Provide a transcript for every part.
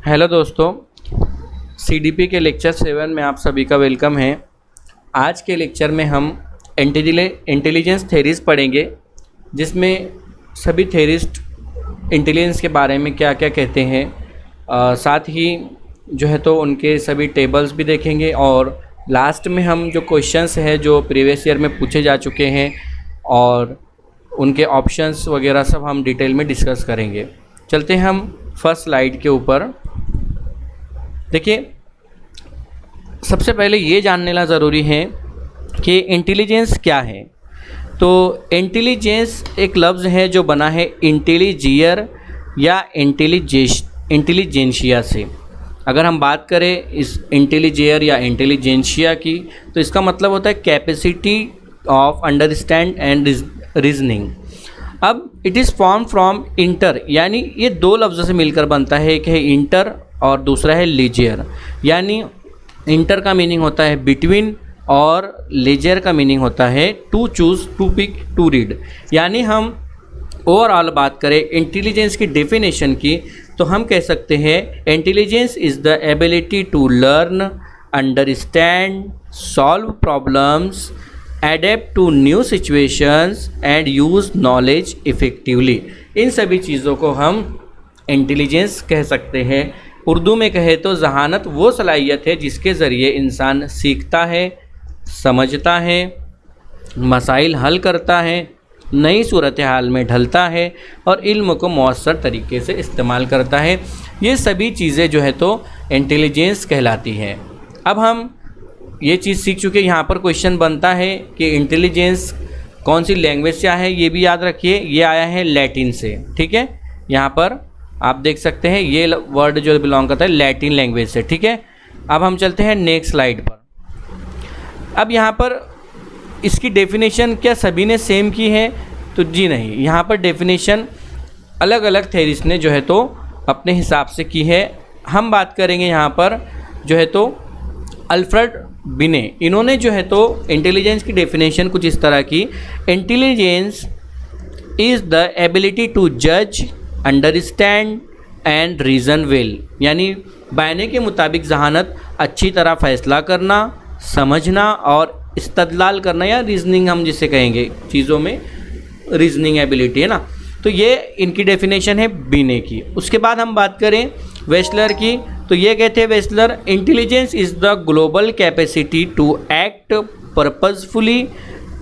Hello दोस्तों, CDP के lecture 7 में आप सभी का वेलकम है। आज के लेक्चर में हम इंटेलिजेंस थेरीज पढ़ेंगे, जिसमें सभी थेरिस्ट इंटेलिजेंस के बारे में क्या क्या कहते हैं। साथ ही जो है तो उनके सभी टेबल्स भी देखेंगे और लास्ट में हम जो क्वेश्चंस है जो प्रीवियस ईयर में पूछे जा चुके हैं और उनके ऑप्शंस वगैरह सब हम डिटेल में डिस्कस करेंगे। चलते हैं हम फर्स्ट स्लाइड के ऊपर। देखिए, सबसे पहले ये जानने ला ज़रूरी है कि इंटेलिजेंस क्या है। तो इंटेलिजेंस एक लफ्ज़ है जो बना है इंटेलिजियर या इंटेलिजेंशिया से। अगर हम बात करें इस इंटेलिजियर या इंटेलिजेंशिया की, तो इसका मतलब होता है capacity of understand and reasoning. अब it is form from inter, यानी ये दो लफ्ज़ों से मिलकर बनता है। एक है इंटर और दूसरा है लीजियर। यानी इंटर का मीनिंग होता है बिटवीन और लीजियर का मीनिंग होता है to choose, to pick, to read. यानी हम ओवरऑल बात करें इंटेलिजेंस की डेफिनेशन की, तो हम कह सकते हैं intelligence is the ability to learn, understand, solve problems, adapt to new situations and use knowledge effectively. इन सभी चीज़ों को हम इंटेलिजेंस कह सकते हैं। उर्दू में कहे तो जहानत वो सलाहियत है जिसके ज़रिए इंसान सीखता है, समझता है, मसाइल हल करता है, नई सूरत हाल में ढलता है और इल्म को मौसर तरीके से इस्तेमाल करता है। ये सभी चीज़ें जो है तो इंटेलिजेंस कहलाती हैं। अब हम ये चीज़ सीख चुके, यहाँ पर क्वेश्चन बनता है कि इंटेलिजेंस कौन सी लैंग्वेज से आया है। ये भी याद रखिए, ये आया है लैटिन से। ठीक है, यहाँ पर आप देख सकते हैं ये वर्ड जो बिलोंग करता है लैटिन लैंग्वेज से। ठीक है, अब हम चलते हैं नेक्स्ट स्लाइड पर। अब यहाँ पर इसकी डेफिनेशन क्या सभी ने सेम की है? तो जी नहीं, यहाँ पर डेफिनेशन अलग अलग थेरिस्ट ने जो है तो अपने हिसाब से की है। हम बात करेंगे यहाँ पर जो है तो अल्फ्रेड बिने, इन्होंने जो है तो इंटेलिजेंस की डेफिनेशन कुछ इस तरह की। Intelligence is the ability to जज, अंडरस्टैंड एंड रीज़न वेल। यानी बयाने के मुताबिक जहानत अच्छी तरह फ़ैसला करना, समझना और इस्तदलाल करना, या रीजनिंग हम जिसे कहेंगे, चीज़ों में रीजनिंग एबिलिटी है ना। तो ये इनकी डेफिनेशन है बिने की। उसके बाद हम बात करें वेस्लर की, तो ये कहते हैं Wechsler, intelligence is the global capacity to act purposefully,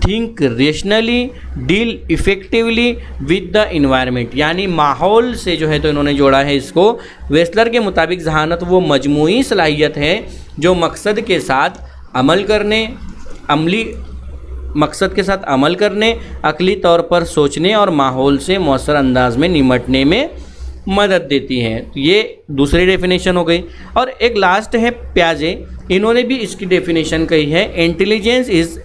think rationally, deal effectively with the environment. यानी माहौल से जो है तो इन्होंने जोड़ा है इसको। वेस्लर के मुताबिक जहानत वो मजमूई सलाहियत है जो मकसद के साथ अमल करने, अकली तौर पर सोचने और माहौल से मौसर अंदाज में निमटने में मदद देती है। तो ये दूसरी डेफिनेशन हो गई। और एक लास्ट है प्याजे, इन्होंने भी इसकी डेफिनेशन कही है, intelligence is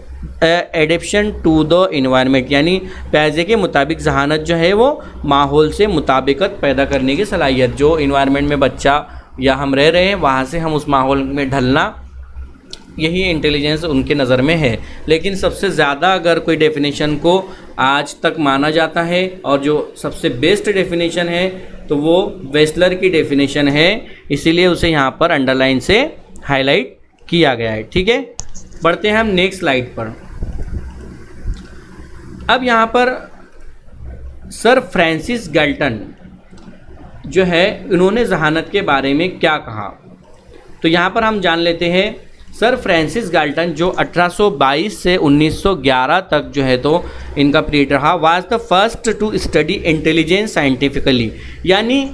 adaptation to the environment. यानी प्याजे के मुताबिक जहानत जो है वो माहौल से मुताबिकत पैदा करने की सलाहियत, जो इन्वायरमेंट में बच्चा या हम रह रहे हैं वहाँ से हम उस माहौल में ढलना, यही इंटेलिजेंस उनके नज़र में है। लेकिन सबसे ज़्यादा अगर कोई डेफिनेशन को आज तक माना जाता है और जो सबसे बेस्ट डेफिनेशन है तो वो वेस्लर की डेफिनेशन है, इसीलिए उसे यहाँ पर अंडरलाइन से हाईलाइट किया गया है। ठीक है, बढ़ते हैं हम नेक्स्ट स्लाइड पर। अब यहाँ पर सर फ्रांसिस गैल्टन जो है, इन्होंने जहानत के बारे में क्या कहा, तो यहाँ पर हम जान लेते हैं। सर फ्रांसिस गैल्टन जो 1822 से 1911 तक जो है तो इनका पीरियड रहा, was the first to study intelligence scientifically. यानी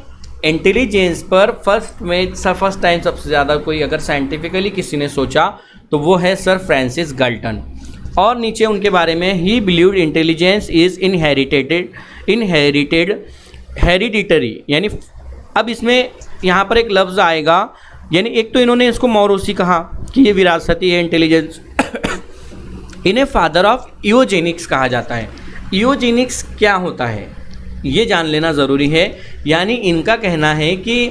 इंटेलिजेंस पर फर्स्ट टाइम सबसे ज़्यादा कोई अगर साइंटिफिकली किसी ने सोचा तो वो है सर फ्रांसिस गैल्टन। और नीचे उनके बारे में, ही बिलीव्ड इंटेलिजेंस इज़ हेरिडिटरी। यानी अब इसमें यहाँ पर एक लफ्ज़ आएगा, यानी एक तो इन्होंने इसको मौरूसी कहा कि ये विरासती है इंटेलिजेंस। इन्हें फादर ऑफ यूजेनिक्स कहा जाता है। यूजेनिक्स क्या होता है ये जान लेना ज़रूरी है। यानी इनका कहना है कि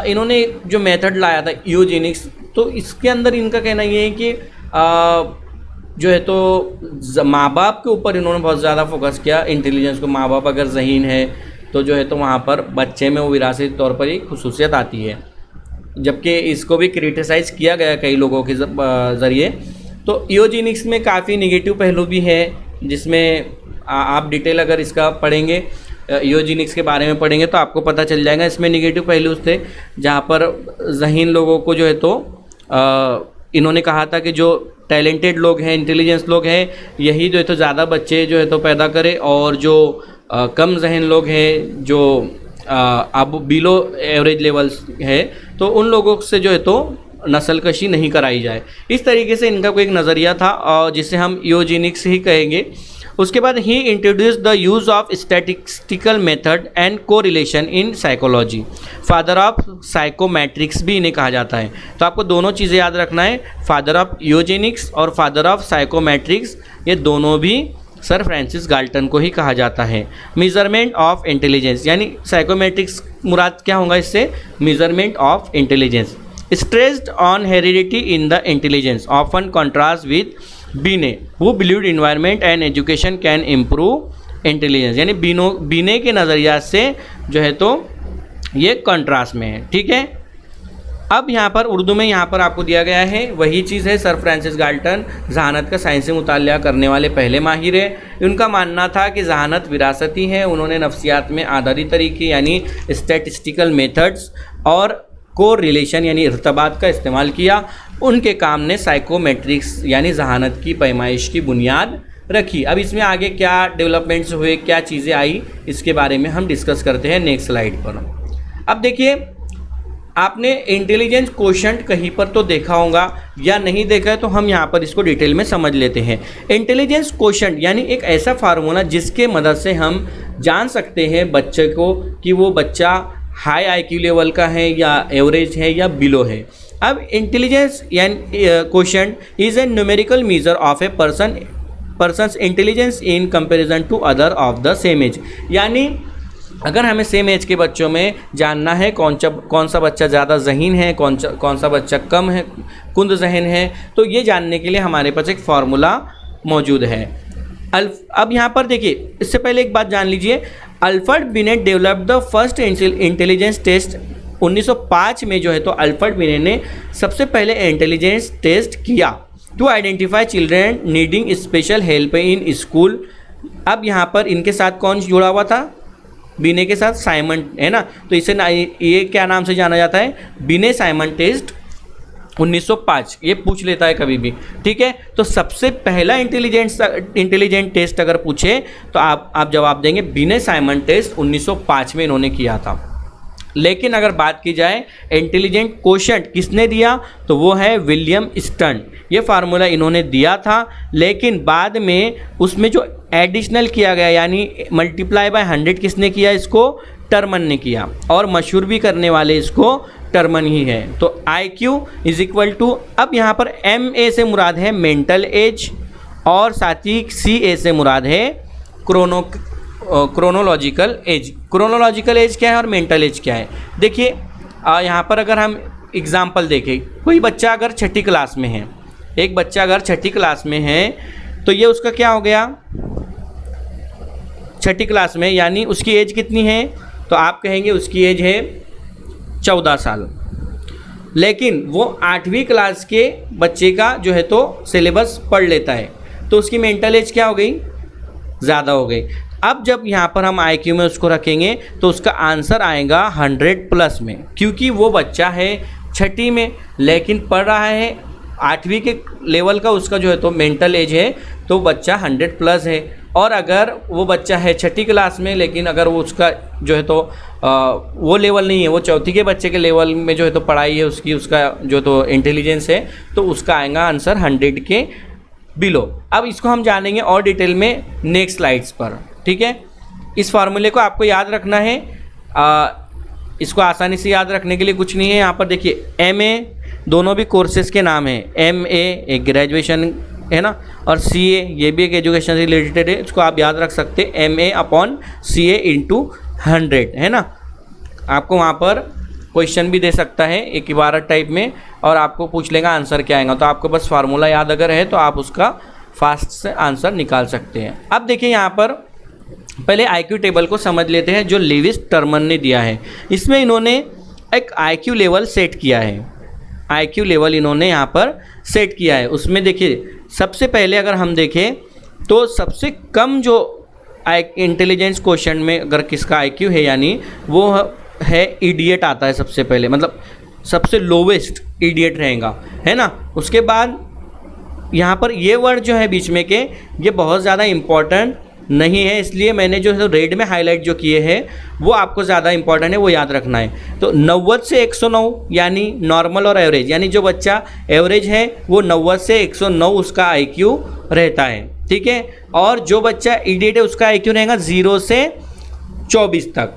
इन्होंने जो मेथड लाया था यूजेनिक्स, तो इसके अंदर इनका कहना ये है कि जो है तो माँ बाप के ऊपर इन्होंने बहुत ज़्यादा फोकस किया इंटेलिजेंस को। माँ बाप अगर ज़हीन है तो जो है तो वहाँ पर बच्चे में वो विरासती तौर पर एक खुसूसियत आती है। जबकि इसको भी क्रिटिसाइज किया गया कई लोगों के ज़रिए। तो यूजेनिक्स में काफ़ी निगेटिव पहलू भी है, जिसमें आप डिटेल अगर इसका पढ़ेंगे, यूजेनिक्स के बारे में पढ़ेंगे तो आपको पता चल जाएगा। इसमें निगेटिव पहलू थे जहाँ पर ज़हीन लोगों को जो है तो इन्होंने कहा था कि जो टैलेंटेड लोग हैं, इंटेलिजेंस लोग हैं, यही जो है तो ज़्यादा बच्चे जो है तो पैदा करे, और जो कम ज़हन लोग हैं, जो अब बिलो एवरेज लेवल्स है, तो उन लोगों से जो है तो नस्लकशी नहीं कराई जाए। इस तरीके से इनका कोई एक नज़रिया था, और जिसे हम यूजेनिक्स ही कहेंगे। उसके बाद ही introduce the use of statistical method and correlation in psychology, father of psychometrics भी इन्हें कहा जाता है। तो आपको दोनों चीज़ें याद रखना है, फादर ऑफ यूजेनिक्स और फादर ऑफ साइकोमेट्रिक्स, ये दोनों भी सर फ्रांसिस गाल्टन को ही कहा जाता है। मेजरमेंट ऑफ इंटेलिजेंस, यानी साइकोमेट्रिक्स मुराद क्या होगा इससे, measurement of intelligence, stressed on heredity in the intelligence, often contrast with Binet who believed environment and education can improve intelligence, यानी बीने के नज़रिया से जो है तो ये कंट्रास्ट में है। ठीक है, अब यहाँ पर उर्दू में यहाँ पर आपको दिया गया है वही चीज़ है। सर फ्रांसिस गाल्टन जहानत का साइंसी मुतालिया करने वाले पहले माहिर है। उनका मानना था कि जहानत विरासती है। उन्होंने नफ्सियात में आधारी तरीके यानी स्टैटिस्टिकल मेथड्स और को रिलेशन यानी इर्तबात का इस्तेमाल किया। उनके काम ने साइकोमेट्रिक्स यानी जहानत की पैमाइश की बुनियाद रखी। अब इसमें आगे क्या डेवलपमेंट्स हुए, क्या चीज़ें आई, इसके बारे में हम डिस्कस करते हैं नेक्स्ट स्लाइड पर। अब देखिए, आपने इंटेलिजेंस क्वोशंट कहीं पर तो देखा होगा या नहीं देखा है, तो हम यहाँ पर इसको डिटेल में समझ लेते हैं। इंटेलिजेंस क्वोशंट यानी एक ऐसा फार्मूला जिसके मदद से हम जान सकते हैं बच्चे को कि वो बच्चा हाई आईक्यू लेवल का है या एवरेज है या बिलो है। अब इंटेलिजेंस यानी quotient is a numerical measure of a person's intelligence in comparison to other of the same age, यानी अगर हमें सेम एज के बच्चों में जानना है कौन सा बच्चा ज़्यादा ज़हीन है, कौन सा बच्चा कम है, कुंद ज़हन है, तो ये जानने के लिए हमारे पास एक फार्मूला मौजूद है। अब यहाँ पर देखिए, इससे पहले एक बात जान लीजिए, Alfred Binet developed the first intelligence test 1905 में जो है तो अल्फ्रेड बिनेट ने सबसे पहले इंटेलिजेंस टेस्ट किया to identify children needing special help in school. अब यहाँ पर इनके साथ कौन जुड़ा हुआ था, बिने के साथ साइमन है ना, तो इसे ये क्या नाम से जाना जाता है, बिने साइमन टेस्ट 1905, ये पूछ लेता है कभी भी। ठीक है, तो सबसे पहला इंटेलिजेंट टेस्ट अगर पूछे तो आप जवाब देंगे बिने साइमन टेस्ट 1905 में इन्होंने किया था। लेकिन अगर बात की जाए इंटेलिजेंट क्वोशंट किसने दिया, तो वो है विलियम स्टर्न। ये फार्मूला इन्होंने दिया था, लेकिन बाद में उसमें जो एडिशनल किया गया यानी मल्टीप्लाई बाय 100 किसने किया, इसको टर्मन ने किया, और मशहूर भी करने वाले इसको टर्मन ही है। तो IQ इज इक्वल टू, अब यहाँ पर MA से मुराद है मेंटल एज, और साथ ही CA से मुराद है क्रोनोलॉजिकल एज। क्रोनोलॉजिकल एज क्या है और मेंटल एज क्या है, देखिए यहाँ पर अगर हम एग्जाम्पल देखें, कोई बच्चा अगर 6ठी क्लास में है, एक बच्चा अगर 6ठी क्लास में है, तो ये उसका क्या हो गया, 6ठी क्लास में, यानी उसकी एज कितनी है, तो आप कहेंगे उसकी एज है 14 साल। लेकिन वो 8वीं क्लास के बच्चे का जो है तो सिलेबस पढ़ लेता है, तो उसकी मेंटल एज क्या हो गई, ज़्यादा हो गई। अब जब यहाँ पर हम IQ में उसको रखेंगे तो उसका आंसर आएगा 100+ में, क्योंकि वो बच्चा है 6ठी में लेकिन पढ़ रहा है 8वीं के लेवल का, उसका जो है तो मेंटल एज है, तो बच्चा 100+ है। और अगर वो बच्चा है 6ठी क्लास में, लेकिन अगर वो उसका जो है तो वो लेवल नहीं है, वो 4थी के बच्चे के लेवल में जो है तो पढ़ाई है उसका जो तो इंटेलिजेंस है, तो उसका आएगा आंसर 100 के बिलो। अब इसको हम जानेंगे और डिटेल में नेक्स्ट स्लाइड्स पर। ठीक है, इस फार्मूले को आपको याद रखना है, इसको आसानी से याद रखने के लिए कुछ नहीं है। यहाँ पर देखिए MA, दोनों भी कोर्सेज के नाम हैं, MA एक ग्रेजुएशन है ना, और CA ये भी एक एजुकेशन से रिलेटेड है, इसको आप याद रख सकते हैं MA/CA × 100 है ना। आपको वहाँ पर क्वेश्चन भी दे सकता है एक इबारत टाइप में, और आपको पूछ लेगा आंसर क्या आएगा, तो आपको बस फार्मूला याद अगर है तो आप उसका फास्ट से आंसर निकाल सकते हैं। अब देखिए यहाँ पर पहले IQ टेबल को समझ लेते हैं जो लेविस टर्मन ने दिया है। इसमें इन्होंने एक आईक्यू लेवल सेट किया है, आईक्यू लेवल इन्होंने यहाँ पर सेट किया है। उसमें देखिए सबसे पहले अगर हम देखें तो सबसे कम जो इंटेलिजेंस क्वेश्चन में अगर किसका आईक्यू है, यानी वो है इडियट आता है सबसे पहले, मतलब सबसे लोवेस्ट इडियट रहेगा, है ना। उसके बाद यहाँ पर ये वर्ड जो है बीच में के, ये बहुत ज़्यादा इम्पॉर्टेंट नहीं है, इसलिए मैंने जो है रेड में हाईलाइट जो किए हैं वो आपको ज़्यादा इंपॉर्टेंट है, वो याद रखना है। तो 90 से 109 यानी नॉर्मल और एवरेज, यानी जो बच्चा एवरेज है वो 90 से 109 उसका आईक्यू रहता है, ठीक है। और जो बच्चा इडियट है उसका आईक्यू रहेगा 0 से 24 तक,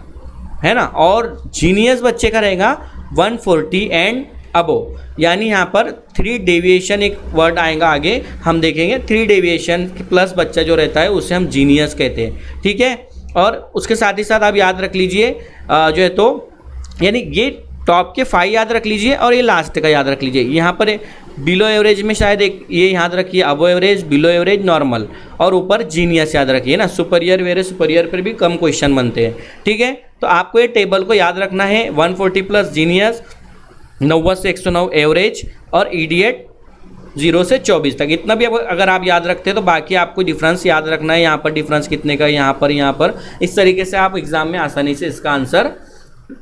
है ना। और जीनियस बच्चे का रहेगा 140 एंड अबो, यानी यहाँ पर 3 डेविएशन एक वर्ड आएगा आगे हम देखेंगे, 3 डेविएशन प्लस बच्चा जो रहता है उसे हम जीनियस कहते हैं, ठीक है। और उसके साथ ही साथ आप याद रख लीजिए जो है तो यानी ये टॉप के 5 याद रख लीजिए और ये लास्ट का याद रख लीजिए। यहाँ पर बिलो एवरेज में शायद एक ये याद रखिए, अबो एवरेज, बिलो एवरेज, नॉर्मल, और ऊपर जीनियस याद रखिए ना। सुपरियर वेरियस, सुपरियर पर भी कम क्वेश्चन बनते हैं, ठीक है। तो आपको ये टेबल को याद रखना है, 140 प्लस जीनियस, 90 से 109 एवरेज और इडियट 0 से 24 तक। इतना भी अगर आप याद रखते हैं तो बाकी आपको डिफरेंस याद रखना है, यहाँ पर डिफरेंस कितने का, यहाँ पर, इस तरीके से आप एग्जाम में आसानी से इसका आंसर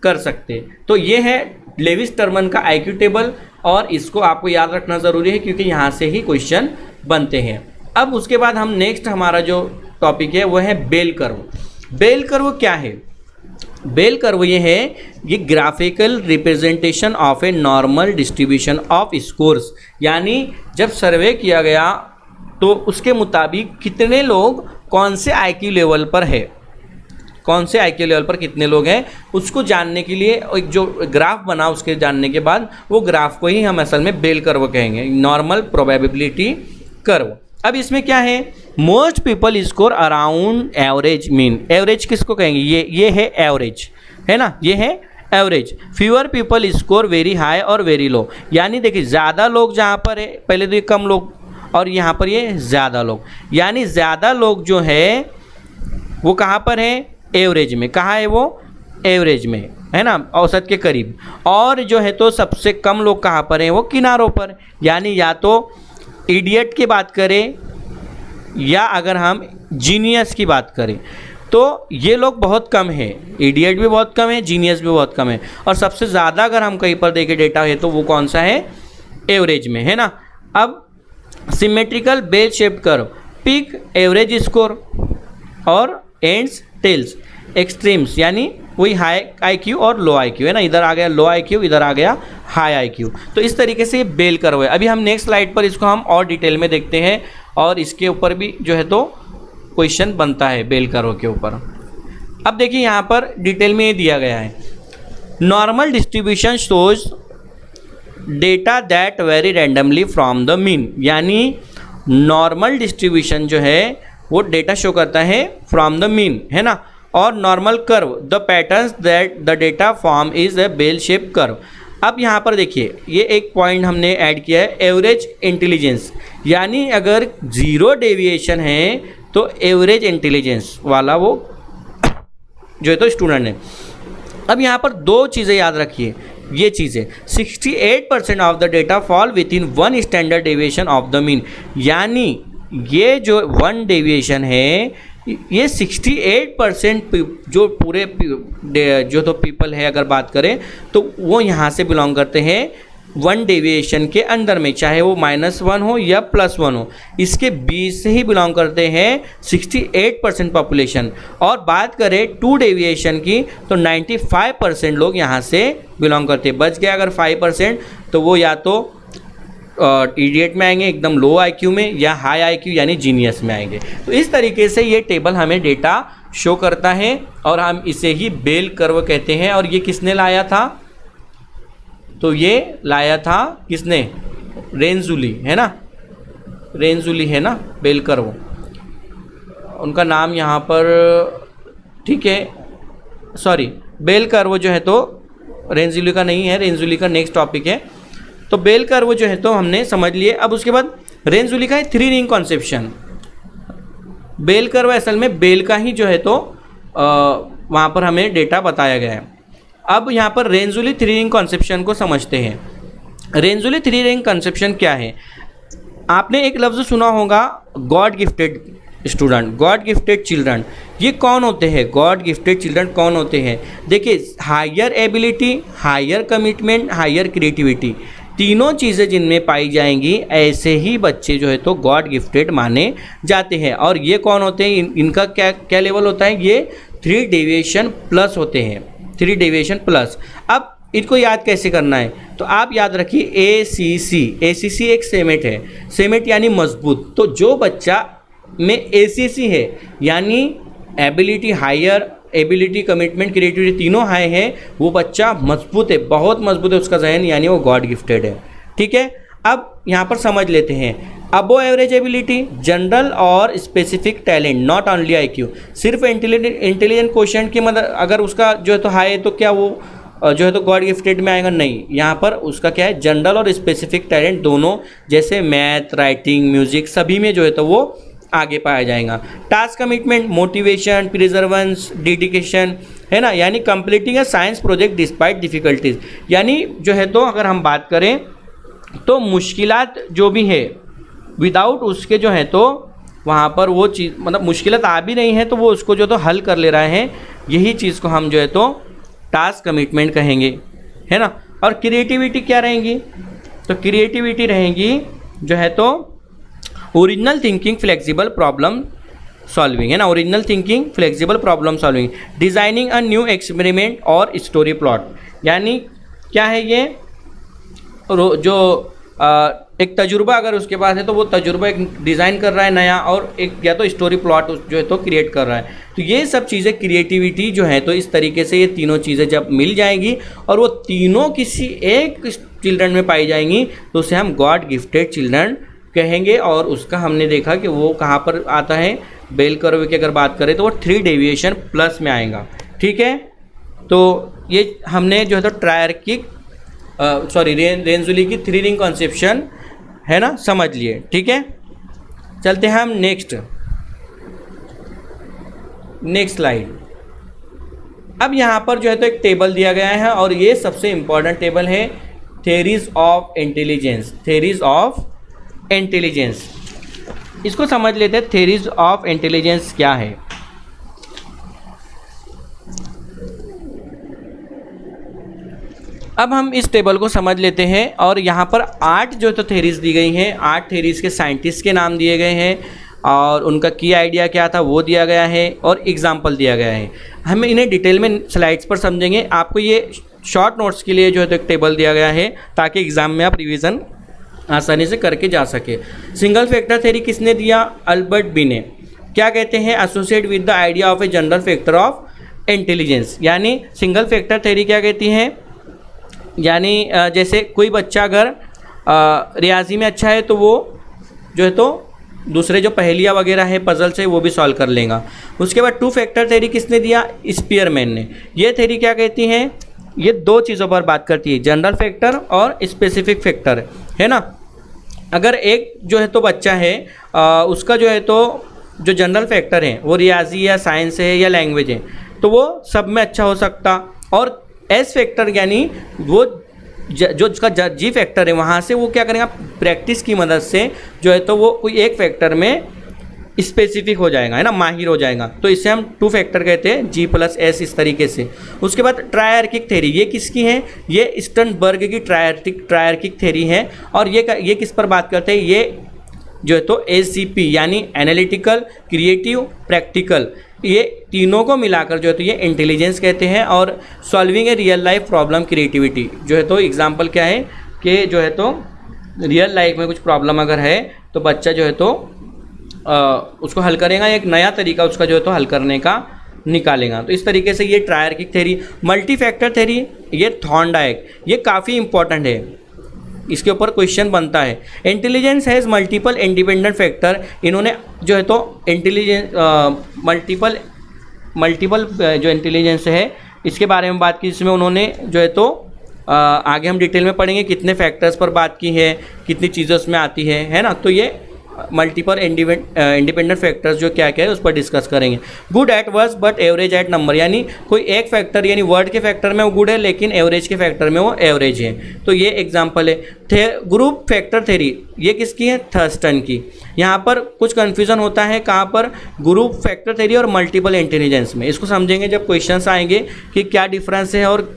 कर सकते हैं। तो ये है लेविस टर्मन का आईक्यू टेबल और इसको आपको याद रखना ज़रूरी है क्योंकि यहाँ से ही क्वेश्चन बनते हैं। अब उसके बाद हम नेक्स्ट हमारा जो टॉपिक है वो है बेल कर्व। बेल कर्व क्या है? बेल कर्व ये है, ये graphical representation of a normal distribution of scores, यानी जब सर्वे किया गया तो उसके मुताबिक कितने लोग कौन से आईक्यू लेवल पर है, कौन से आईक्यू लेवल पर कितने लोग हैं उसको जानने के लिए एक जो ग्राफ बना, उसके जानने के बाद वो ग्राफ को ही हम असल में बेल कर्व कहेंगे, नॉर्मल प्रोबेबिलिटी कर्व। अब इसमें क्या है, most people score around average mean. Average किसको कहेंगे, ये है एवरेज, है ना, ये है average. Fewer people score very high और वेरी लो, यानी देखिए ज़्यादा लोग जहाँ पर है, पहले तो ये कम लोग और यहाँ पर ये ज़्यादा लोग, यानी ज़्यादा लोग जो है वो कहाँ पर है, एवरेज में। कहाँ है वो, एवरेज में, है ना, औसत के करीब। और जो है तो सबसे कम लोग कहाँ पर हैं, वो किनारों पर, यानी या तो इडियट की बात करें या अगर हम जीनियस की बात करें तो ये लोग बहुत कम है, इडियट भी बहुत कम है, जीनियस भी बहुत कम है। और सबसे ज़्यादा अगर हम कहीं पर देखें डेटा है तो वो कौन सा है, एवरेज में, है ना। अब symmetrical bell shaped curve, peak average score और एंड्स टेल्स एक्सट्रीम्स, यानी वही हाई आईक्यू और लो आईक्यू, है ना, इधर आ गया लो आईक्यू, इधर आ गया हाई आईक्यू। तो इस तरीके से ये बेल कर्व है। अभी हम नेक्स्ट स्लाइड पर इसको हम और डिटेल में देखते हैं और इसके ऊपर भी जो है तो क्वेश्चन बनता है बेल कर्व के ऊपर। अब देखिए यहाँ पर डिटेल में ये दिया गया है, normal distribution shows data that very randomly from the mean, यानी नॉर्मल डिस्ट्रीब्यूशन जो है वो डेटा शो करता है फ्रॉम द मीन, है ना। और normal curve the patterns that the data form is a bell shape curve. अब यहाँ पर देखिए ये एक पॉइंट हमने ऐड किया है, एवरेज इंटेलिजेंस, यानी अगर 0 डेविएशन है तो एवरेज इंटेलिजेंस वाला वो जो है तो स्टूडेंट है। अब यहाँ पर 2 चीज़ें याद रखिए, ये चीज़ें 68% of the data fall with in 1 standard deviation of the mean, यानी ये जो 1 डेविएशन है ये 68% जो पूरे जो तो पीपल है अगर बात करें तो वो यहाँ से बिलोंग करते हैं 1 डेविएशन के अंदर में, चाहे वो -1 हो या +1 हो, इसके बीच से ही बिलोंग करते हैं 68% पॉपुलेशन। और बात करें 2 डेविएशन की तो 95% लोग यहाँ से बिलोंग करते हैं। बच गया अगर 5% तो वो या तो इडियट में आएंगे एकदम लो आईक्यू में, या हाई आईक्यू यानी जीनियस में आएंगे। तो इस तरीके से ये टेबल हमें डेटा शो करता है और हम इसे ही बेल कर्व कहते हैं। और ये किसने लाया था, तो ये लाया था किसने, रेंजुली, है ना, रेंजुली है ना बेल कर्व, उनका नाम यहाँ पर, ठीक है, सॉरी बेल कर्व जो है तो रेंजुली का नहीं है, रेंजुली का नेक्स्ट टॉपिक है। तो बेल कर्व जो है तो हमने समझ लिए। अब उसके बाद रेंजुली का है 3 रिंग कॉन्सेप्शन। बेल कर्व असल में बेल का ही जो है तो वहाँ पर हमें डेटा बताया गया है। अब यहाँ पर रेंजुली थ्री रिंग कॉन्सेप्शन को समझते हैं। रेंजुली थ्री रिंग कॉन्सेप्शन क्या है? आपने एक लफ्ज़ सुना होगा, God gifted student, God gifted children. ये कौन होते हैं? गॉड गिफ्टेड चिल्ड्रन कौन होते हैं? देखिए, higher ability, higher commitment, higher creativity, तीनों चीज़ें जिनमें पाई जाएंगी, ऐसे ही बच्चे जो है तो गॉड गिफ्टेड माने जाते हैं। और ये कौन होते हैं? इनका क्या क्या लेवल होता है? ये 3 डेविएशन प्लस होते हैं, 3 डेविएशन प्लस। अब इनको याद कैसे करना है? तो आप याद रखिए ACC, ACC एक सेमेट है, सेमेट यानी मजबूत। तो जो बच्चा में ACC है यानी ability higher, ability, commitment, creativity तीनों हाई है, वो बच्चा मजबूत है, बहुत मजबूत है उसका जहन, यानी वो गॉड गिफ्टेड है। ठीक है, अब यहाँ पर समझ लेते हैं। अबो एवरेज एबिलिटी, जनरल और specific talent, not only IQ। सिर्फ इंटेलिजेंट क्वेश्चन की मदद अगर उसका जो है तो हाई है तो क्या वो जो है तो गॉड गिफ्टेड में आएगा? नहीं, यहाँ पर उसका क्या है, जनरल और स्पेसिफिक टैलेंट दोनों, जैसे मैथ, राइटिंग, म्यूजिक, सभी में जो है तो वो आगे पाया जाएगा। टास्क कमिटमेंट, मोटिवेशन, प्रिजर्वेंस, डेडिकेशन, है ना, यानी completing a science project despite difficulties, यानी जो है तो अगर हम बात करें तो मुश्किलात जो भी है, विदाउट उसके जो है तो वहाँ पर वो चीज़, मतलब मुश्किलात आ भी नहीं है तो वो उसको जो तो हल कर ले रहे हैं, यही चीज़ को हम जो है तो टास्क कमिटमेंट कहेंगे, है ना। और क्रिएटिविटी क्या रहेंगी? तो क्रिएटिविटी रहेंगी जो है तो original thinking, flexible problem solving, है ना, original thinking, flexible problem solving, designing a new experiment और स्टोरी प्लॉट, यानी क्या है ये, जो एक तजुर्बा अगर उसके पास है तो वो तजुर्बा एक डिज़ाइन कर रहा है नया, और एक या तो स्टोरी प्लॉट जो है तो क्रिएट कर रहा है। तो ये सब चीज़ें क्रिएटिविटी जो है तो इस तरीके से ये तीनों चीज़ें जब मिल जाएंगी और वो तीनों किसी एक चिल्ड्रन में पाई जाएंगी तो उसे हम गॉड गिफ्टेड चिल्ड्रन कहेंगे। और उसका हमने देखा कि वो कहाँ पर आता है, बेल कर्व की अगर बात करें तो वो 3 डेविएशन प्लस में आएगा। ठीक है, तो ये हमने जो है तो ट्रायर्किक रेंजुली की 3 रिंग कॉन्सेप्शन है ना समझ लिए। ठीक है, चलते हैं हम नेक्स्ट स्लाइड। अब यहाँ पर जो है तो एक टेबल दिया गया है और ये सबसे इम्पॉर्टेंट टेबल है, theories of intelligence, theories of intelligence. इसको समझ लेते हैं, थेरीज ऑफ इंटेलिजेंस क्या है। अब हम इस टेबल को समझ लेते हैं और यहाँ पर 8 जो तो थेरीज दी गई हैं, 8 थेरीज के साइंटिस्ट के नाम दिए गए हैं और उनका की आइडिया क्या था वो दिया गया है और एग्जाम्पल दिया गया है। हम इन्हें डिटेल में स्लाइड्स पर समझेंगे। आपको ये शॉर्ट नोट्स के लिए जो है तो एक टेबल दिया गया है ताकि एग्जाम में आप रिवीजन आसानी से करके जा सके। सिंगल फैक्टर थ्योरी किसने दिया? अल्बर्ट बी ने। क्या कहते हैं? Associate with the idea of a general factor of intelligence, यानी सिंगल फैक्टर थ्योरी क्या कहती है, यानी जैसे कोई बच्चा अगर रियाजी में अच्छा है तो वो जो है तो दूसरे जो पहेलियाँ वगैरह है पजल्स है वो भी सॉल्व कर लेगा। उसके बाद 2 फैक्टर थ्योरी किसने दिया? स्पीयरमैन ने। ये थ्योरी क्या कहती है? ये 2 चीज़ों पर बात करती है, जनरल फैक्टर और स्पेसिफिक फैक्टर, है ना। अगर एक जो है तो बच्चा है उसका जो है तो जो जनरल फैक्टर है वो रियाजी या साइंस है या लैंग्वेज है तो वो सब में अच्छा हो सकता, और एस फैक्टर यानी वो जो उसका जी फैक्टर है वहाँ से वो क्या करेगा, प्रैक्टिस की मदद से जो है तो वो कोई एक फैक्टर में स्पेसिफिक हो जाएगा, है ना, माहिर हो जाएगा। तो इसे हम 2 फैक्टर कहते हैं, G+S इस तरीके से। उसके बाद ट्रायर्किक थ्योरी, ये किसकी है? ये स्टर्नबर्ग की ट्रायर्किक थ्योरी है। और ये किस पर बात करते हैं? ये जो है तो ACP यानी एनालिटिकल, क्रिएटिव, प्रैक्टिकल, ये तीनों को मिलाकर जो है तो ये इंटेलिजेंस कहते हैं। और solving a real life problem creativity, जो है तो एग्जांपल क्या है कि जो है तो रियल लाइफ में कुछ प्रॉब्लम अगर है तो बच्चा जो है तो उसको हल करेगा, एक नया तरीका उसका जो है तो हल करने का निकालेगा। तो इस तरीके से ये triarchic theory. Multi factor theory, ये थॉर्नडाइक, ये काफ़ी इंपॉर्टेंट है, इसके ऊपर क्वेश्चन बनता है। Intelligence has multiple independent factor, इन्होंने जो है तो मल्टीपल जो इंटेलिजेंस है इसके बारे में बात की, जिसमें उन्होंने जो है तो आगे हम डिटेल में पढ़ेंगे कितने फैक्टर्स पर बात की है, कितनी चीज़ें उसमें आती है ना। तो ये मल्टीपल इंडिपेंडेंट फैक्टर्स जो क्या क्या है उस पर डिस्कस करेंगे। Good at words but average at number, यानी कोई एक फैक्टर यानी वर्ड के फैक्टर में वो गुड है लेकिन एवरेज के फैक्टर में वो एवरेज है। तो ये एग्जांपल है। ग्रुप फैक्टर थ्योरी ये किसकी है? थर्स्टन की। यहाँ पर कुछ कन्फ्यूजन होता है कहाँ पर? ग्रुप फैक्टर थ्योरी और मल्टीपल इंटेलिजेंस में। इसको समझेंगे जब क्वेश्चंस आएंगे कि क्या डिफरेंस है और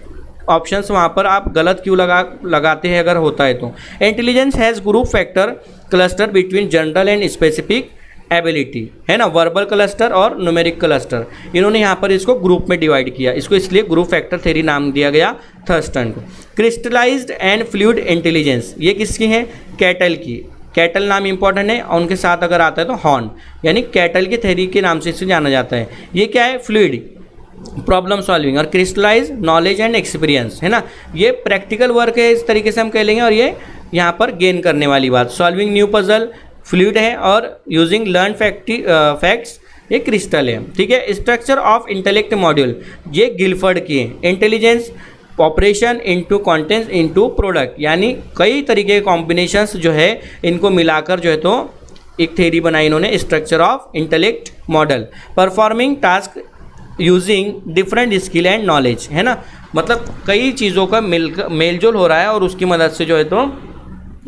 ऑप्शंस वहाँ पर आप गलत क्यों लगाते हैं अगर होता है तो। Intelligence has group factor cluster between general and specific ability, है ना, वर्बल क्लस्टर और न्यूमेरिक क्लस्टर। इन्होंने यहाँ पर इसको ग्रुप में डिवाइड किया, इसको इसलिए ग्रुप फैक्टर थ्योरी नाम दिया गया थर्स्टन को। क्रिस्टलाइज्ड एंड फ्लूइड इंटेलिजेंस ये किसकी है? कैटल की। कैटल नाम इंपॉर्टेंट है और उनके साथ अगर आता है तो हॉर्न, यानी कैटल की थ्योरी के नाम से इसे जाना जाता है। ये क्या है? फ्लूइड प्रॉब्लम सॉल्विंग और क्रिस्टलाइज नॉलेज एंड एक्सपीरियंस, है ना, ये प्रैक्टिकल वर्क है इस तरीके से हम कह लेंगे। और ये यहाँ पर गेन करने वाली बात, सॉल्विंग न्यू पजल फ्लूइड है और यूजिंग लर्न फैक्ट्स ये क्रिस्टल है, ठीक है। स्ट्रक्चर ऑफ इंटेलेक्ट मॉड्यूल ये गिलफर्ड की है। Intelligence operation into contents into product, यानी कई तरीके के कॉम्बिनेशंस जो है इनको मिलाकर जो है तो एक थ्योरी बनाई इन्होंने, structure of intellect model. Performing task using different skill and knowledge, है ना, मतलब कई चीज़ों का मेलजोल हो रहा है और उसकी मदद से जो है तो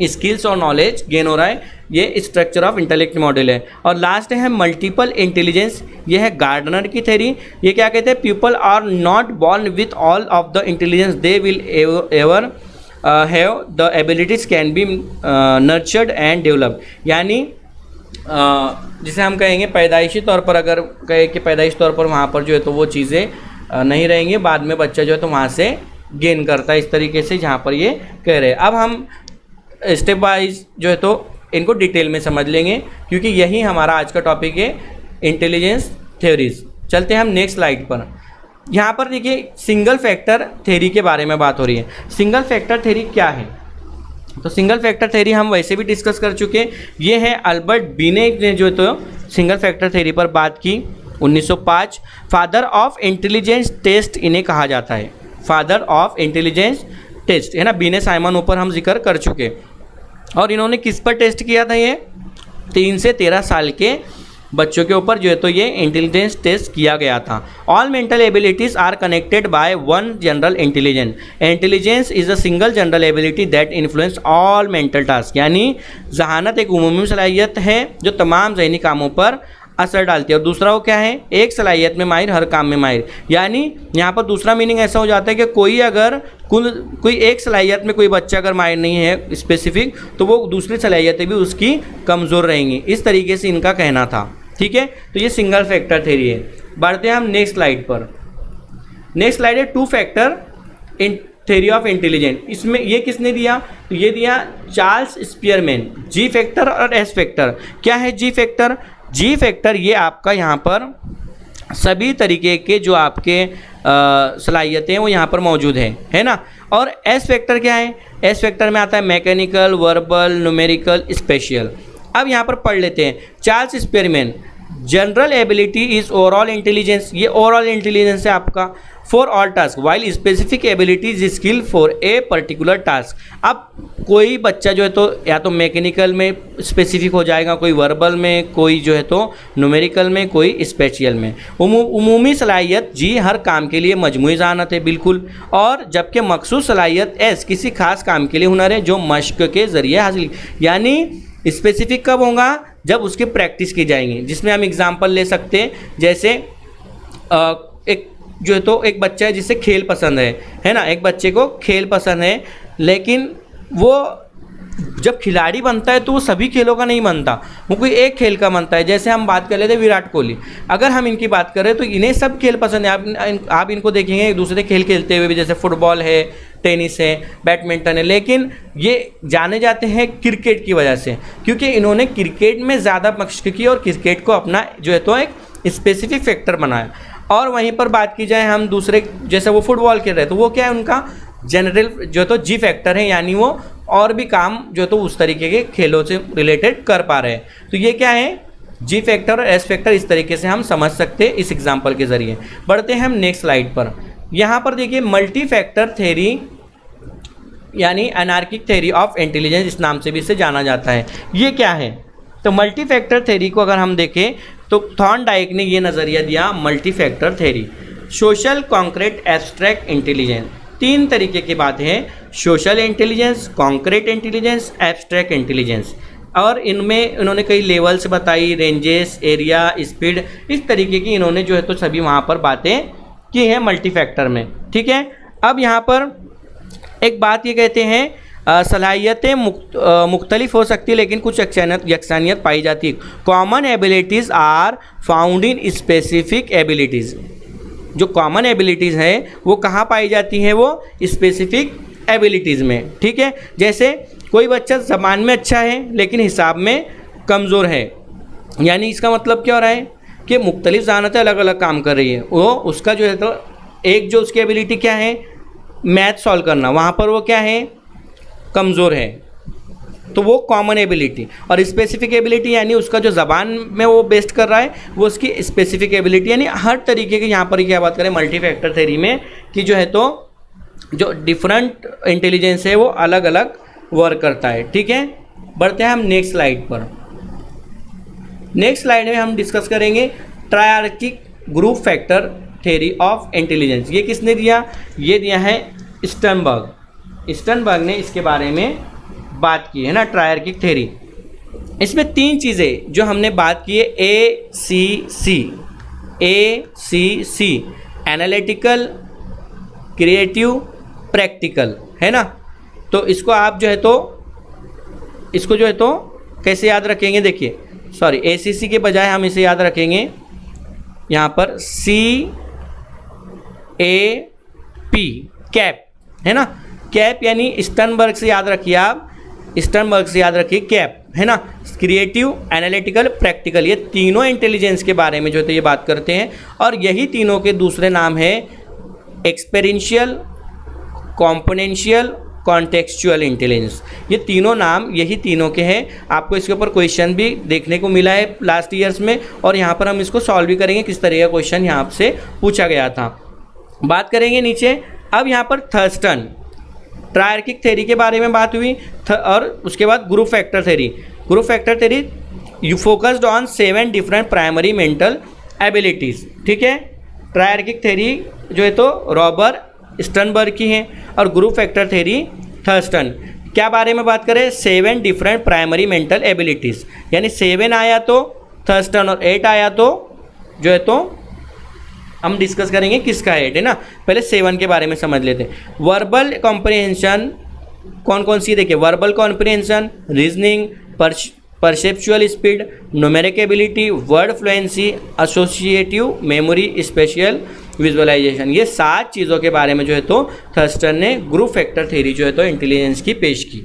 स्किल्स और नॉलेज गेन हो रहा है, ये स्ट्रक्चर ऑफ इंटेलेक्ट मॉडल है। और लास्ट है मल्टीपल इंटेलिजेंस, ये है गार्डनर की थ्योरी। ये क्या कहते हैं? People are not born with all of the intelligence, they will ever have the abilities can be nurtured and develop, यानी जिसे हम कहेंगे पैदाइशी तौर पर, अगर कहे कि पैदाइशी तौर पर वहाँ पर जो है तो वो चीज़ें नहीं रहेंगी, बाद में बच्चा जो है तो वहाँ से गेन करता है, इस तरीके से जहाँ पर ये कह रहे हैं। अब हम स्टेप वाइज जो है तो इनको डिटेल में समझ लेंगे क्योंकि यही हमारा आज का टॉपिक है, इंटेलिजेंस थ्योरीज। चलते हैं हम नेक्स्ट स्लाइड पर। यहाँ पर देखिए सिंगल फैक्टर थ्योरी के बारे में बात हो रही है। सिंगल फैक्टर थ्योरी क्या है? तो सिंगल फैक्टर थ्योरी हम वैसे भी डिस्कस कर चुके हैं। ये है अल्बर्ट बीने ने जो तो सिंगल फैक्टर थ्योरी पर बात की 1905। फादर ऑफ इंटेलिजेंस टेस्ट इन्हें कहा जाता है, फादर ऑफ इंटेलिजेंस टेस्ट, है ना। बीने साइमन ऊपर हम जिक्र कर चुके। और इन्होंने किस पर टेस्ट किया था? ये 3 से 13 साल के बच्चों के ऊपर जो है तो ये इंटेलिजेंस टेस्ट किया गया था। All mental abilities are connected by one general intelligence. Intelligence is a single general ability that influence all mental task, यानी जहानत एक उमूमी सलाहियत है जो तमाम ज़हनी कामों पर असर डालती है। और दूसरा वो क्या है? एक सलाहियत में माहिर, हर काम में माहिर, यानी यहाँ पर दूसरा मीनिंग ऐसा हो जाता है कि कोई अगर कोई एक सलाहियत में कोई बच्चा अगर माहिर नहीं है स्पेसिफिक, तो वो दूसरी सलाहियतें भी उसकी कमज़ोर रहेंगी। इस तरीके से इनका कहना था, ठीक है। तो ये सिंगल फैक्टर थ्योरी है। बढ़ते हैं हम नेक्स्ट स्लाइड पर। नेक्स्ट स्लाइड है two factor in theory of intelligence. इसमें ये किसने दिया? तो ये दिया चार्ल्स स्पीयरमैन। जी फैक्टर और एस फैक्टर। क्या है जी फैक्टर? जी फैक्टर ये आपका यहाँ पर सभी तरीके के जो आपके सलाहियतें हैं वो यहाँ पर मौजूद है ना। और एस फैक्टर क्या है? एस फैक्टर में आता है मैकेनिकल, वर्बल, न्यूमेरिकल, स्पेशियल। अब यहाँ पर पढ़ लेते हैं। Charles Spearman, general ability is overall intelligence, ये ओवरऑल इंटेलिजेंस है आपका for all task, while specific ability is skill for a particular task. अब कोई बच्चा जो है तो या तो मैकेनिकल में स्पेसिफिक हो जाएगा, कोई वर्बल में, कोई जो है तो न्यूमेरिकल में, कोई स्पेशियल में। उमूमी सलाहियत जी हर काम के लिए मजमूई ज़हानत है, बिल्कुल। और जबकि मखसूस सलाहियत एस किसी खास काम के लिए हुनर है जो मश्क के ज़रिए हासिल, यानी स्पेसिफिक कब होगा? जब उसकी प्रैक्टिस की जाएंगी। जिसमें हम एग्जांपल ले सकते हैं, जैसे एक जो है तो एक बच्चा है जिसे खेल पसंद है ना, एक बच्चे को खेल पसंद है, लेकिन वो जब खिलाड़ी बनता है तो वो सभी खेलों का नहीं बनता, वो कोई एक खेल का बनता है। जैसे हम बात कर लेते हैं विराट कोहली, अगर हम इनकी बात करें तो इन्हें सब खेल पसंद है। आप इनको देखेंगे एक दूसरे खेल खेलते हुए भी, जैसे फुटबॉल है, टेनिस है, बैडमिंटन है, लेकिन ये जाने जाते हैं क्रिकेट की वजह से, क्योंकि इन्होंने क्रिकेट में ज़्यादा मशक़ की और क्रिकेट को अपना जो है तो एक स्पेसिफिक फैक्टर बनाया। और वहीं पर बात की जाए हम दूसरे, जैसे वो फुटबॉल खेल रहे हैं तो वो क्या है, उनका जनरल जो तो जी फैक्टर है, यानी वो और भी काम जो तो उस तरीके के खेलों से रिलेटेड कर पा रहे हैं। तो ये क्या है, जी फैक्टर और एस फैक्टर, इस तरीके से हम समझ सकते हैं इस एग्जाम्पल के ज़रिए। बढ़ते हैं हम नेक्स्ट स्लाइड पर। यहाँ पर देखिए मल्टी फैक्टर थ्योरी यानी अनार्किक थ्योरी ऑफ इंटेलिजेंस, इस नाम से भी इसे जाना जाता है। ये क्या है? तो मल्टी फैक्टर थ्योरी को अगर हम देखें तो थॉर्नडाइक ने ये नज़रिया दिया multi factor theory. Social, concrete, abstract intelligence, तीन तरीके की बातें हैं, social intelligence, concrete intelligence, abstract intelligence, और इनमें इन्होंने कई लेवल्स बताई, रेंजेस, एरिया, स्पीड, इस तरीके की इन्होंने जो है तो सभी वहाँ पर बातें की हैं मल्टी फैक्टर में। ठीक है, अब यहाँ पर एक बात ये कहते हैं, सलाहियतें मुख्तलिफ हो सकती है लेकिन कुछ यकसानियत पाई जाती है। Common abilities are found in specific abilities, जो कॉमन एबिलिटीज़ हैं वो कहाँ पाई जाती हैं, वो स्पेसिफिक एबिलिटीज़ में। ठीक है, जैसे कोई बच्चा ज़बान में अच्छा है लेकिन हिसाब में कमज़ोर है, यानी इसका मतलब क्या हो रहा है कि मुख्तलिफ ज़हानतें अलग अलग काम कर रही है, वो उसका जो है तो एक जो उसकी एबिलिटी क्या है, मैथ सॉल्व करना, वहाँ पर वो क्या है, कमज़ोर है, तो वो कॉमन एबिलिटी। और स्पेसिफिक एबिलिटी यानी उसका जो ज़बान में वो बेस्ट कर रहा है वो उसकी स्पेसिफिक एबिलिटी, यानी हर तरीके की यहाँ पर क्या बात करें मल्टी फैक्टर थ्योरी में कि जो है तो जो डिफरेंट इंटेलिजेंस है वो अलग अलग वर्क करता है। ठीक है, बढ़ते हैं हम नेक्स्ट स्लाइड पर। नेक्स्ट स्लाइड में हम डिस्कस करेंगे triarchic group factor theory of intelligence. ये किसने दिया, ये दिया है स्टर्नबर्ग। स्टर्नबर्ग ने इसके बारे में बात की है ना, ट्रायर्किक थ्योरी। इसमें तीन चीज़ें जो हमने बात की है, ACC, एनालिटिकल, क्रिएटिव, प्रैक्टिकल, है ना। तो इसको आप जो है तो इसको जो है तो कैसे याद रखेंगे, देखिए सॉरी ACC के बजाय हम इसे याद रखेंगे यहाँ पर CAP, कैप, है ना। कैप यानी स्टर्नबर्ग से याद रखिए आप, स्टर्नबर्ग से याद रखिए कैप, है ना। क्रिएटिव, एनालिटिकल, प्रैक्टिकल, ये तीनों इंटेलिजेंस के बारे में जो है तो ये बात करते हैं, और यही तीनों के दूसरे नाम है एक्सपेरिएंशियल, कॉम्पोनेंशियल, कॉन्टेक्चुअल इंटेलिजेंस। ये तीनों नाम यही तीनों के हैं। आपको इसके ऊपर क्वेश्चन भी देखने को मिला है लास्ट ईयर्स में, और यहाँ पर हम इसको सॉल्व भी करेंगे किस तरह का क्वेश्चन यहाँ से पूछा गया था। बात करेंगे नीचे। अब यहाँ पर थर्स्टन ट्रायर्किक थ्योरी के बारे में बात हुई, और उसके बाद group factor theory. Group factor theory you focused on 7 different primary mental abilities. ठीक है, ट्रायर्किक थ्योरी जो है तो रॉबर स्टर्नबर्ग की है, और ग्रुप फैक्टर थ्योरी थर्स्टन। क्या बारे में बात करें, 7 डिफरेंट प्राइमरी मेंटल एबिलिटीज़, यानी 7 आया तो थर्स्टन और 8 आया तो जो है तो हम डिस्कस करेंगे किसका है 8, है ना। पहले 7 के बारे में समझ लेते हैं। वर्बल कॉम्प्रिहेंशन कौन कौन सी, देखिए verbal comprehension, reasoning, perceptual speed, numeric ability, word fluency, associative memory, spatial visualisation, ये 7 चीज़ों के बारे में जो है तो थर्स्टन ने ग्रुप फैक्टर थ्योरी जो है तो इंटेलिजेंस की पेश की।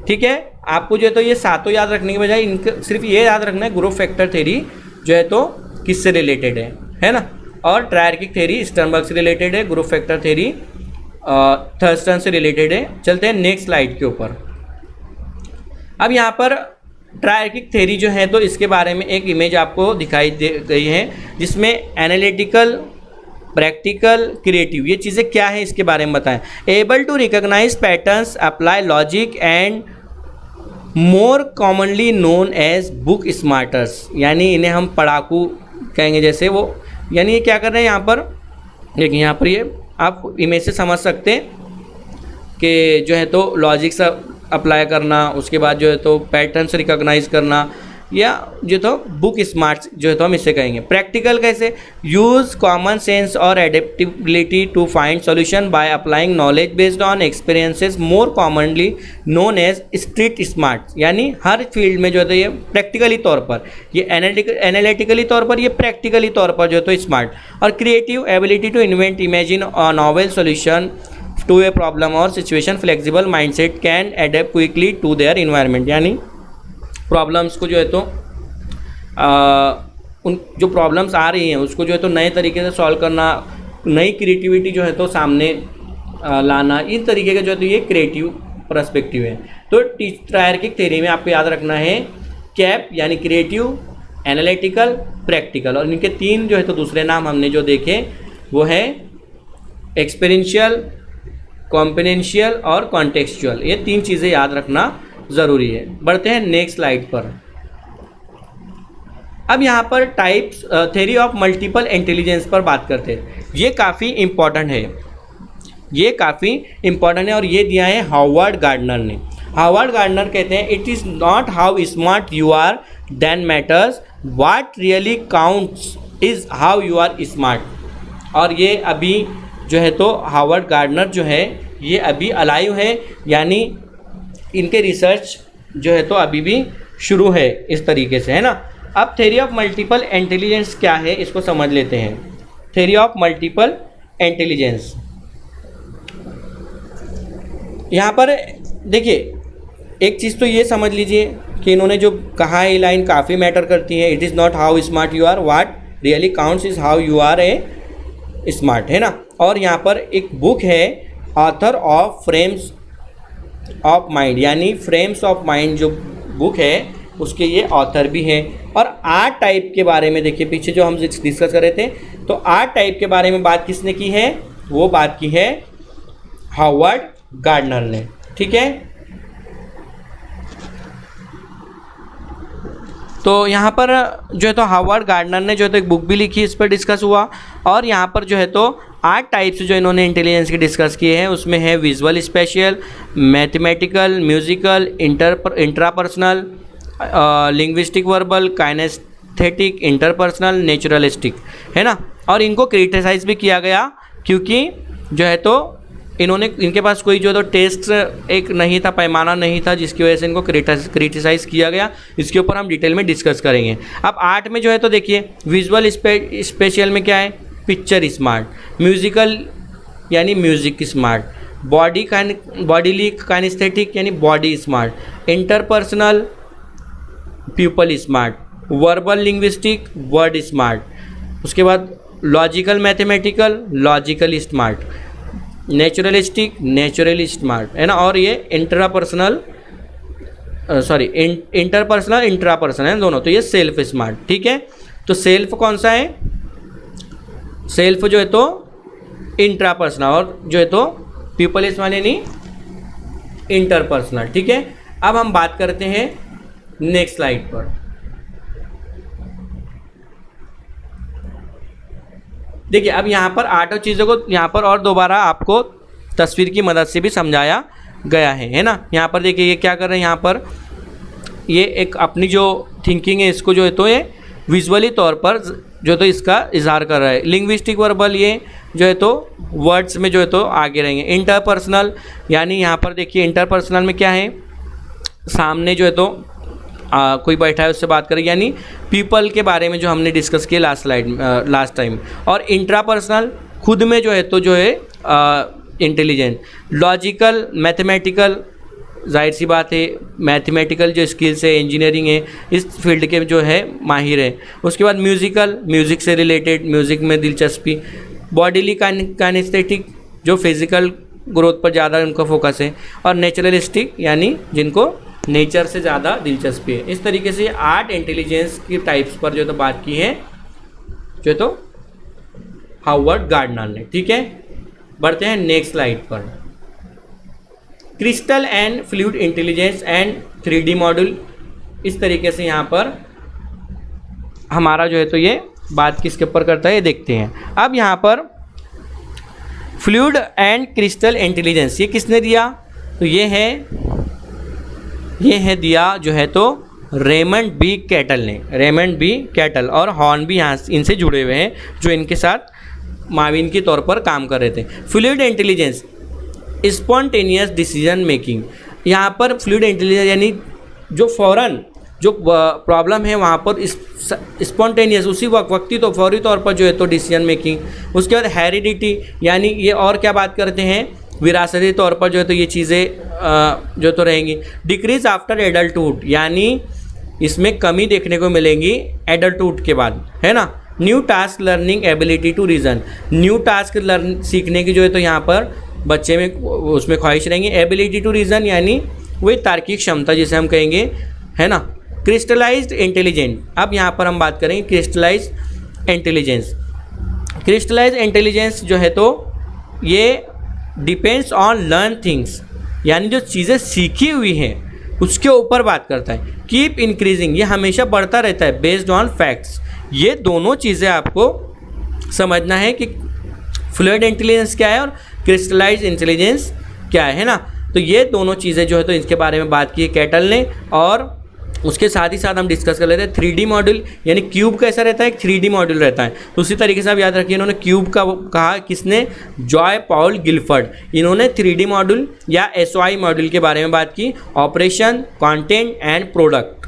ठीक है, आपको जो है तो ये सातों याद रखने के बजाय इनका सिर्फ ये याद रखना है ग्रुप फैक्टर थ्योरी जो है तो किससे रिलेटेड है ना। और ट्रायर्किक थ्योरी स्टर्नबर्ग से रिलेटेड है, ग्रुप फैक्टर थ्योरी थर्स्टन से रिलेटेड है। चलते हैं नेक्स्ट स्लाइड के ऊपर। अब यहाँ पर ट्रायर्किक थ्योरी जो है तो इसके बारे में एक इमेज आपको दिखाई दे गई है जिसमें एनालिटिकल, प्रैक्टिकल, क्रिएटिव, ये चीज़ें क्या है इसके बारे में बताएं। Able to recognise patterns, apply logic and more commonly known as book smarters, यानी इन्हें हम पढ़ाकू कहेंगे जैसे वो, यानी ये क्या कर रहे हैं यहाँ पर, देखिए यहाँ पर ये आप इमेज से समझ सकते हैं कि जो है तो लॉजिक से अप्लाई करना, उसके बाद जो है तो पैटर्न से रिकॉग्नाइज करना, या जो तो बुक स्मार्ट जो है तो हम इसे कहेंगे। प्रैक्टिकल कैसे, यूज़ कॉमन सेंस और adaptability to find solution by applying knowledge based on experiences, more commonly known as street smart, यानी हर फील्ड में जो है तो ये प्रैक्टिकली तौर पर, ये एनालिटिकली तौर पर, ये प्रैक्टिकली तौर पर जो है तो स्मार्ट। और creative, ability to invent, imagine a novel solution to a problem और situation, flexible mindset, can adapt quickly to their environment, यानी प्रॉब्लम्स को जो है तो उन जो प्रॉब्लम्स आ रही हैं उसको जो है तो नए तरीके से सॉल्व करना, नई क्रिएटिविटी जो है तो सामने लाना, इस तरीके का जो है तो ये क्रिएटिव पर्सपेक्टिव है। तो ट्रायर्किक थ्योरी में आपको याद रखना है कैप यानी क्रिएटिव, एनालिटिकल, प्रैक्टिकल, और इनके 3 जो है तो दूसरे नाम हमने जो देखे वो है एक्सपेरिएंशियल, कॉम्पोनेंशियल और कॉन्टेक्चुअल। ये 3 चीज़ें याद रखना ज़रूरी है। बढ़ते हैं नेक्स्ट स्लाइड पर। अब यहाँ पर types theory of multiple intelligence पर बात करते हैं। ये काफ़ी इम्पॉर्टेंट है, ये काफ़ी इम्पॉर्टेंट है और ये दिया है हार्वर्ड गार्डनर ने। हार्वर्ड गार्डनर कहते हैं it is not how smart you are then matters, what really counts is how you are smart. और ये अभी जो है तो हार्वर्ड गार्डनर जो है ये अभी अलाइव है, यानी इनके रिसर्च जो है तो अभी भी शुरू है इस तरीके से, है ना। अब थ्योरी ऑफ मल्टीपल इंटेलिजेंस क्या है इसको समझ लेते हैं। थ्योरी ऑफ मल्टीपल इंटेलिजेंस, यहाँ पर देखिए एक चीज़ तो ये समझ लीजिए कि इन्होंने जो कहा है ये लाइन काफ़ी मैटर करती है। It is not how smart you are, what really counts is how you are a smart, है ना। और यहाँ पर एक बुक है author of frames of mind, यानी फ्रेम्स ऑफ माइंड जो बुक है उसके ये ऑथर भी हैं। और 8 टाइप के बारे में देखिए, पीछे जो हम डिस्कस कर रहे थे तो 8 टाइप के बारे में बात किसने की है, वो बात की है हार्वर्ड गार्डनर ने, ठीक है। तो यहाँ पर जो है तो हार्वर्ड गार्डनर ने जो है तो एक बुक भी लिखी, इस पर डिस्कस हुआ। और यहाँ पर जो है तो 8 टाइप्स जो इन्होंने इंटेलिजेंस के डिस्कस किए हैं उसमें है visual, spatial, mathematical, musical, intrapersonal, linguistic, verbal, kinaesthetic, interpersonal, naturalistic, है ना। और इनको क्रिटिसाइज भी किया गया क्योंकि जो है तो इनके पास कोई जो तो टेस्ट एक नहीं था, पैमाना नहीं था, जिसकी वजह से इनको क्रिटिसाइज़ किया गया। इसके ऊपर हम डिटेल में डिस्कस करेंगे। अब 8 में जो है तो देखिए विजुअल स्पेशल में क्या है, पिक्चर स्मार्ट, म्यूजिकल यानी म्यूजिक स्मार्ट, बॉडीली काइनेस्थेटिक यानी body smart, interpersonal people smart, verbal linguistic word smart, उसके बाद logical mathematical logical smart, naturalistic naturally smart, है ना। और ये इंटरपर्सनल इंट्रापर्सनल है दोनों, तो ये सेल्फ स्मार्ट, ठीक है। तो सेल्फ कौन सा है, सेल्फ जो है तो इंट्रापर्सनल, और जो है तो पीपल स्मार्ट यानी इंटरपर्सनल, ठीक है। अब हम बात करते हैं नेक्स्ट स्लाइड पर। देखिए अब यहाँ पर 8 चीज़ों को यहाँ पर और दोबारा आपको तस्वीर की मदद से भी समझाया गया है ना। यहाँ पर देखिए ये क्या कर रहे हैं, यहाँ पर ये एक अपनी जो थिंकिंग है इसको जो है तो ये विजुअली तौर पर जो तो इसका इजहार कर रहा है। लिंग्विस्टिक वर्बल ये जो है तो वर्ड्स में जो है तो आगे रहेंगे। इंटरपर्सनल यानी यहाँ पर देखिए इंटरपर्सनल में क्या है, सामने जो है तो कोई बैठा है उससे बात करें, यानी पीपल के बारे में जो हमने डिस्कस किया लास्ट टाइम। और इंट्रापर्सनल खुद में जो है तो जो है इंटेलिजेंट। लॉजिकल मैथमेटिकल जाहिर सी बात है, मैथमेटिकल जो स्किल्स है, इंजीनियरिंग है, इस फील्ड के जो है माहिर है। उसके बाद म्यूज़िकल, म्यूज़िक से रिलेटेड, म्यूज़िक में दिलचस्पी। बॉडीली काइनेस्थेटिक जो फिज़िकल ग्रोथ पर ज़्यादा उनका फोकस है। और नेचुरलिस्टिक यानी जिनको नेचर से ज़्यादा दिलचस्पी है। इस तरीके से 8 इंटेलिजेंस की टाइप्स पर जो तो बात की है जो तो हार्वर्ड गार्डनर ने, ठीक है। बढ़ते हैं नेक्स्ट स्लाइड पर। Crystal and fluid intelligence and 3D module, इस तरीके से यहाँ पर हमारा जो है तो ये बात किसके ऊपर करता है ये देखते हैं। अब यहाँ पर फ्लूइड एंड क्रिस्टल इंटेलिजेंस ये किसने दिया, तो ये है दिया जो है तो रेमंड बी कैटल ने, रेमंड बी कैटल। और हॉर्न भी यहाँ इनसे जुड़े हुए हैं जो इनके साथ माविन के तौर पर काम कर रहे थे। Fluid intelligence spontaneous decision making, यहाँ पर फ्लूइड इंटेलिजेंस यानी जो फ़ौरन जो प्रॉब्लम है वहाँ पर स्पॉन्टेनियस उसी वक्ती तो फौरी तौर पर जो है तो डिसीजन मेकिंग। उसके बाद हेरिडिटी यानी ये और क्या बात करते हैं, विरासती तौर पर जो है तो ये चीज़ें जो तो रहेंगी। डिक्रीज आफ्टर एडल्टहुड यानी इसमें कमी देखने को मिलेंगी एडल्टहुड के बाद, है ना। New task learning ability to reason, new task सीखने की जो है तो यहाँ पर बच्चे में उसमें ख्वाहिश रहेंगी। एबिलिटी टू रीज़न यानी वही तार्किक क्षमता जिसे हम कहेंगे, है ना। क्रिस्टलाइज्ड इंटेलिजेंट, अब यहाँ पर हम बात करेंगे क्रिस्टलाइज्ड इंटेलिजेंस। क्रिस्टलाइज्ड इंटेलिजेंस जो है तो ये डिपेंड्स ऑन लर्न थिंग्स यानी जो चीज़ें सीखी हुई हैं उसके ऊपर बात करता है। कीप इंक्रीजिंग, ये हमेशा बढ़ता रहता है। बेस्ड ऑन फैक्ट्स, ये दोनों चीज़ें आपको समझना है कि फ्लूइड इंटेलिजेंस क्या है और क्रिस्टलाइज इंटेलिजेंस क्या है ना। तो ये दोनों चीज़ें जो है तो इसके बारे में बात की है कैटल ने। और उसके साथ ही साथ हम डिस्कस कर लेते हैं 3D मॉड्यूल, यानी क्यूब कैसा रहता है, एक 3D मॉड्यूल रहता है। तो उसी तरीके से आप याद रखिए, इन्होंने क्यूब का कहा किसने, जॉय पॉल गिलफर्ड। इन्होंने 3D मॉड्यूल या SOI मॉड्यूल के बारे में बात की, ऑपरेशन, कंटेंट एंड प्रोडक्ट।